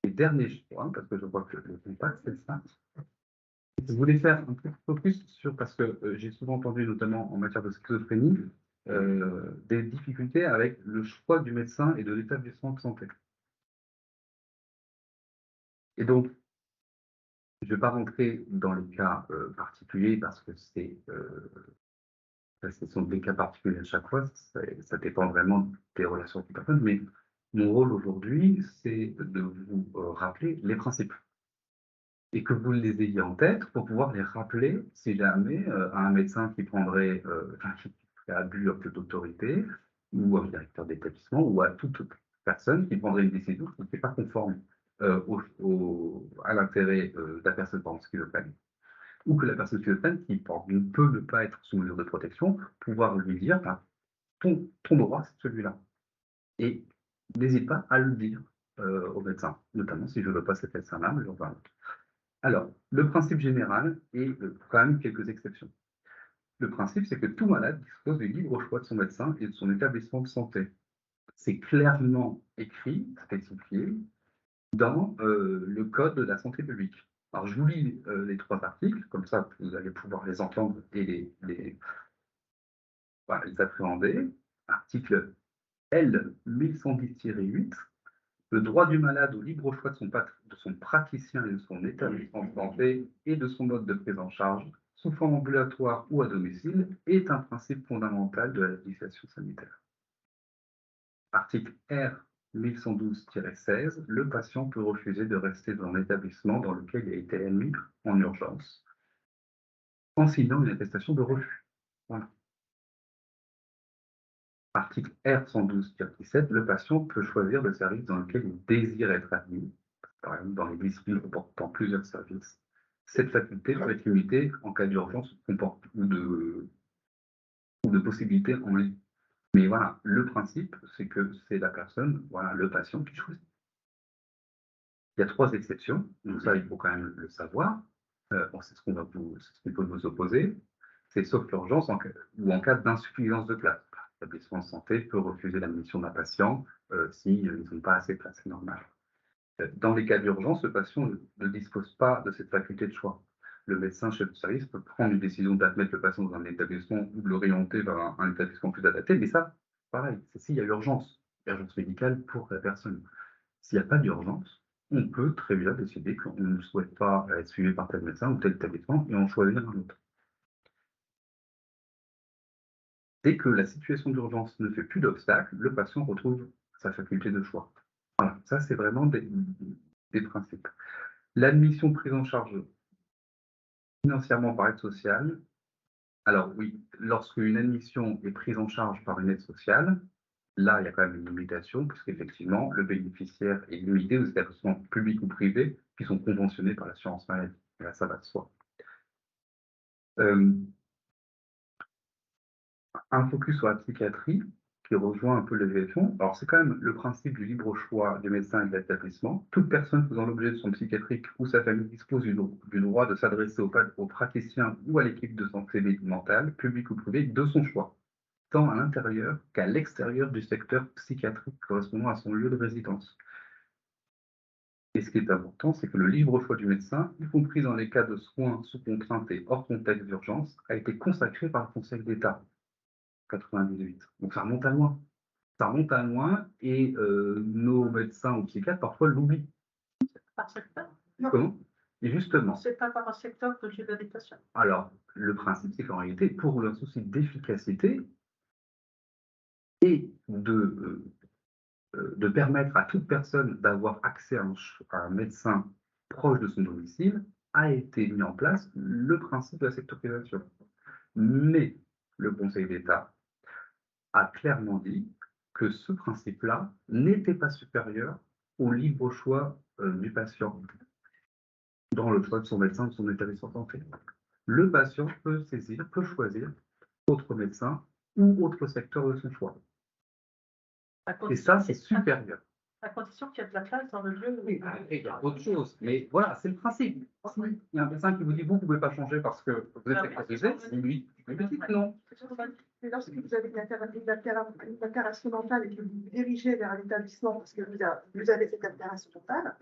[SPEAKER 1] Et dernier point, parce que je vois que le contact, c'est ça. Je voulais faire un peu de focus sur, parce que j'ai souvent entendu, notamment en matière de schizophrénie, des difficultés avec le choix du médecin et de l'établissement de santé. Et donc, je ne vais pas rentrer dans les cas particuliers parce que ce sont des cas particuliers à chaque fois, ça dépend vraiment des relations des personnes, mais mon rôle aujourd'hui, c'est de vous rappeler les principes et que vous les ayez en tête pour pouvoir les rappeler si jamais à un médecin qui prendrait, qui ferait abus d'autorité ou à un directeur d'établissement ou à toute personne qui prendrait une décision qui n'est pas conforme à l'intérêt de la personne par exemple schizophrène, ou que la personne schizophrène qui ne peut ne pas être sous mesure de protection, pouvoir lui dire ton droit c'est celui-là. Et n'hésite pas à le dire au médecin, notamment si je ne veux pas cet médecin-là, mais j'en parle. Alors, le principe général et quand même quelques exceptions. Le principe, c'est que tout malade dispose du libre choix de son médecin et de son établissement de santé. C'est clairement écrit, spécifié, dans le Code de la santé publique. Alors, je vous lis les 3 articles, comme ça vous allez pouvoir les entendre et les appréhender. Article L 1110-8, le droit du malade au libre choix de son praticien et de son établissement de santé et de son mode de prise en charge, sous forme ambulatoire ou à domicile, est un principe fondamental de la législation sanitaire. Article R 1112-16, le patient peut refuser de rester dans l'établissement dans lequel il a été admis en urgence, en signant une attestation de refus. Voilà. Article R 112-17, le patient peut choisir le service dans lequel il désire être admis, par exemple dans les disciplines comportant plusieurs services. Cette faculté peut être limitée en cas d'urgence ou de possibilité en ligne. Mais voilà, le principe, c'est que c'est la personne, voilà, le patient qui choisit. Il y a 3 exceptions, donc ça, il faut quand même le savoir. C'est ce qui peut vous opposer. C'est sauf l'urgence ou en cas d'insuffisance de place. L'établissement de santé peut refuser l'admission d'un patient s'ils n'ont pas assez de place, c'est normal. Dans les cas d'urgence, le patient ne dispose pas de cette faculté de choix. Le médecin chef de service peut prendre une décision d'admettre le patient dans un établissement ou de l'orienter vers un établissement plus adapté, mais ça, pareil, c'est s'il y a urgence médicale pour la personne. S'il n'y a pas d'urgence, on peut très bien décider qu'on ne souhaite pas être suivi par tel médecin ou tel établissement et en choisir un autre. Dès que la situation d'urgence ne fait plus d'obstacle, le patient retrouve sa faculté de choix. Voilà, ça c'est vraiment des principes. L'admission prise en charge financièrement par aide sociale. Alors oui, lorsqu'une admission est prise en charge par une aide sociale, là il y a quand même une limitation, puisqu'effectivement le bénéficiaire est limité aux établissements publics ou privés qui sont conventionnés par l'assurance maladie. Là, ça va de soi. Un focus sur la psychiatrie, qui rejoint un peu l'évaluation. Alors, c'est quand même le principe du libre choix des médecins et de l'établissement. Toute personne faisant l'objet de soins psychiatriques ou sa famille dispose du droit de s'adresser au praticien ou à l'équipe de santé mentale, publique ou privée, de son choix, tant à l'intérieur qu'à l'extérieur du secteur psychiatrique correspondant à son lieu de résidence. Et ce qui est important, c'est que le libre choix du médecin, y compris dans les cas de soins sous contrainte et hors contexte d'urgence, a été consacré par le Conseil d'État. 98. Donc ça remonte à loin. Ça remonte à loin et nos médecins ou psychiatres parfois l'oublient.
[SPEAKER 4] Par secteur?
[SPEAKER 1] Comment? Et justement.
[SPEAKER 4] C'est pas par un secteur que j'ai d'habitation.
[SPEAKER 1] Alors, le principe, c'est qu'en réalité, pour un souci d'efficacité et de permettre à toute personne d'avoir accès à un médecin proche de son domicile, a été mis en place le principe de la sectorisation. Mais le Conseil d'État a clairement dit que ce principe-là n'était pas supérieur au libre choix du patient dans le choix de son médecin, de son établissement de santé. Le patient peut choisir autre médecin ou autre secteur de son choix. Et ça, c'est supérieur.
[SPEAKER 4] À condition qu'il y ait de la place dans le lieu.
[SPEAKER 1] Oui, après, il y a autre chose. Mais voilà, c'est le principe. Il y a un médecin qui vous dit, vous ne pouvez pas changer parce que vous êtes sectorisé, c'est lui. Mais vous dites non.
[SPEAKER 4] Mais lorsque vous avez une altération mentale et que vous vous dirigez vers un établissement parce que vous avez cette altération mentale,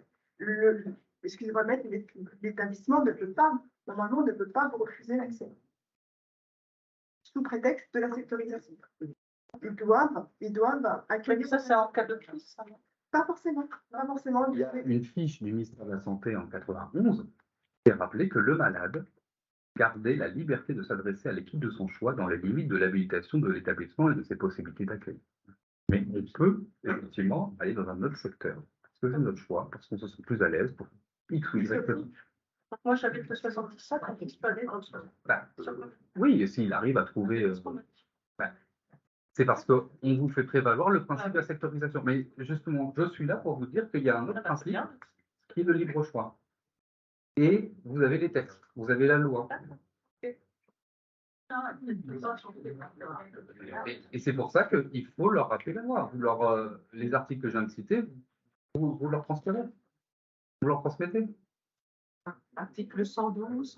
[SPEAKER 4] excusez-moi, maître, l'établissement ne peut pas, normalement, ne peut pas vous refuser l'accès. Sous prétexte de la sectorisation. Ils doivent accueillir.
[SPEAKER 2] Mais ça, c'est en cas de crise, ça.
[SPEAKER 4] Pas forcément.
[SPEAKER 1] Il y a une fiche du ministère de la Santé en 91 qui a rappelé que le malade gardait la liberté de s'adresser à l'équipe de son choix dans les limites de l'habilitation de l'établissement et de ses possibilités d'accueil. Mais on peut effectivement aller dans un autre secteur, parce que c'est notre choix, parce qu'on se sent plus à l'aise pour X ou Y raison.
[SPEAKER 4] Moi, j'habite le 77, on ne peut pas aller dans le
[SPEAKER 1] Bah, oui, et s'il arrive à trouver. C'est parce qu'on vous fait prévaloir le principe de la sectorisation. Mais justement, je suis là pour vous dire qu'il y a un autre principe qui est le libre choix. Et vous avez les textes, vous avez la loi. Et c'est pour ça qu'il faut leur rappeler la loi. Les articles que je viens de citer, vous leur transférez. Vous leur transmettez.
[SPEAKER 2] Article 112.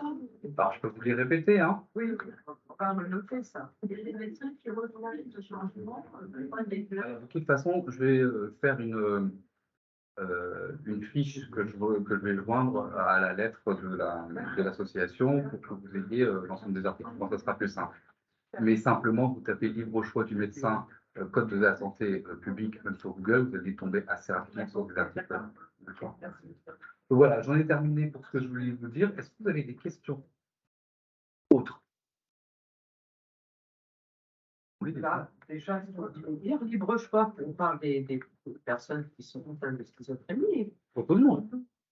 [SPEAKER 1] Bah, je peux vous les répéter. Hein.
[SPEAKER 2] Oui, on va me noter ça. Il y a des médecins qui recommandent ce changement.
[SPEAKER 1] De toute façon, je vais faire une fiche que je vais joindre à la lettre de l'association pour que vous ayez l'ensemble des articles. Bon, ça sera plus simple. Mais simplement, vous tapez libre choix du médecin, code de la santé publique, même sur Google, vous allez tomber assez rapidement sur des articles. D'accord. Voilà, j'en ai terminé pour ce que je voulais vous dire. Est-ce que vous avez des questions autres? Oui,
[SPEAKER 6] Déjà, il faut dire libre choix, on parle des personnes qui sont atteintes de schizophrénie.
[SPEAKER 1] pour tout le monde.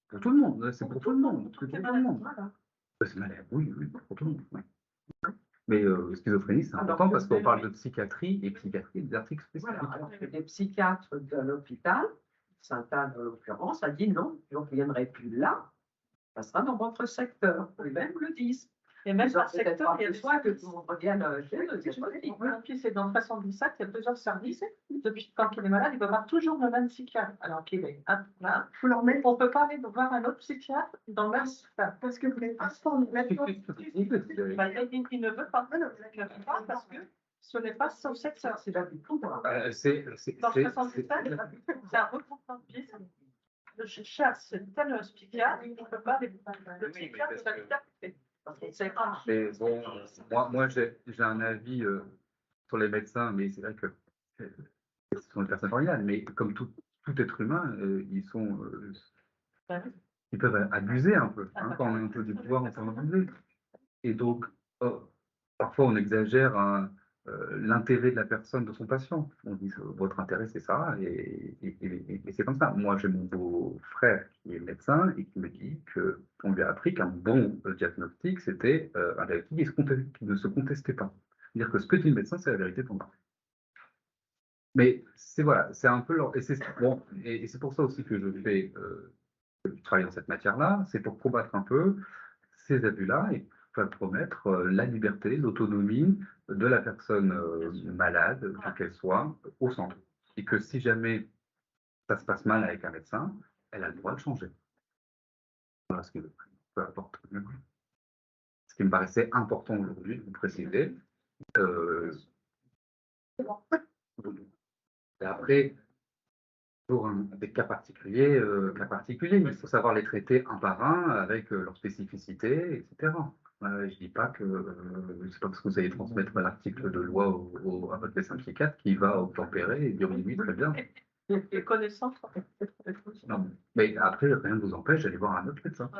[SPEAKER 1] Pour tout le monde, c'est pour tout le monde. Pour tout le monde. C'est malade, oui, pour tout le monde. Ouais. Mais schizophrénie, c'est important parce qu'on parle de psychiatrie et psychiatrie des articles spécifiques.
[SPEAKER 6] Voilà, alors que des psychiatres de l'hôpital, Sainte-Anne en l'occurrence, a dit non, donc il viendrait plus là, ça sera dans votre secteur. Eux-mêmes le disent.
[SPEAKER 2] Et même
[SPEAKER 6] Ils
[SPEAKER 2] par
[SPEAKER 6] ont peut-être
[SPEAKER 2] secteur,
[SPEAKER 6] pas
[SPEAKER 2] il y a
[SPEAKER 6] besoin que tout le monde revienne chez eux. c'est pas dit.
[SPEAKER 2] Puis c'est dans le 77, il y a plusieurs services. Depuis quand il est malade, il va voir toujours le même psychiatre. Alors qu'il est là.
[SPEAKER 4] Faut leur mettre
[SPEAKER 2] On ne peut pas aller voir un autre psychiatre dans le même secteur.
[SPEAKER 4] parce que vous n'êtes pas formé là-dedans.
[SPEAKER 2] Il ne veut pas. Il ne veut pas parce que ce n'est pas son secteur.
[SPEAKER 6] C'est la vie pour moi.
[SPEAKER 2] Dans le 77, c'est un regroupement de pièces. Je cherche tel psychiatre, il ne peut pas aller le psychiatre de la liberté.
[SPEAKER 1] Mais bon, moi j'ai un avis sur les médecins, mais c'est vrai que ce sont des personnes formidables, mais comme tout être humain, ils peuvent abuser un peu. Hein, quand on a un peu du pouvoir, on peut en abuser. Et donc, parfois on exagère l'intérêt de la personne, de son patient. On dit votre intérêt c'est ça, et c'est comme ça. Moi j'ai mon beau-frère qui est médecin et qui me dit qu'on lui a appris qu'un bon diagnostic c'était un diagnostic qui ne se contestait pas. C'est-à-dire que ce que dit le médecin c'est la vérité pour moi. Mais voilà, c'est un peu et c'est bon, et c'est pour ça aussi que je travaille dans cette matière-là, c'est pour combattre un peu ces abus-là et promettre la liberté, l'autonomie de la personne malade, quelle qu'elle soit, au centre. Et que si jamais ça se passe mal avec un médecin, elle a le droit de changer. Voilà ce que peu importe. Ce qui me paraissait important aujourd'hui de vous préciser. Et après, pour des cas particuliers, il faut savoir les traiter un par un avec leurs spécificités, etc. Je ne dis pas que c'est pas parce que vous allez transmettre l'article de loi à votre médecin psychiatre qui va obtempérer et dire oui, très bien.
[SPEAKER 2] Les connaissances.
[SPEAKER 1] Non. Mais après, rien ne vous empêche d'aller voir un autre médecin.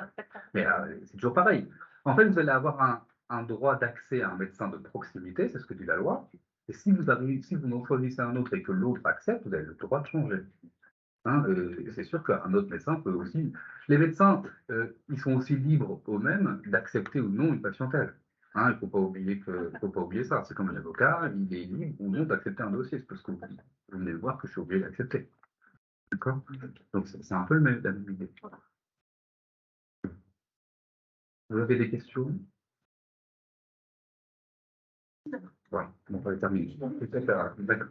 [SPEAKER 1] Mais c'est toujours pareil. En fait, vous allez avoir un droit d'accès à un médecin de proximité, c'est ce que dit la loi. Et si vous en choisissez un autre et que l'autre accepte, vous avez le droit de changer. Hein, et c'est sûr qu'un autre médecin peut aussi. Les médecins, ils sont aussi libres eux-mêmes d'accepter ou non une patientèle. Hein, il ne faut pas oublier ça. C'est comme un avocat, il est libre ou non d'accepter un dossier. C'est parce que vous venez de voir que je suis obligé d'accepter. D'accord? Donc c'est un peu la même idée. Vous avez des questions? Voilà, on va terminer. D'accord.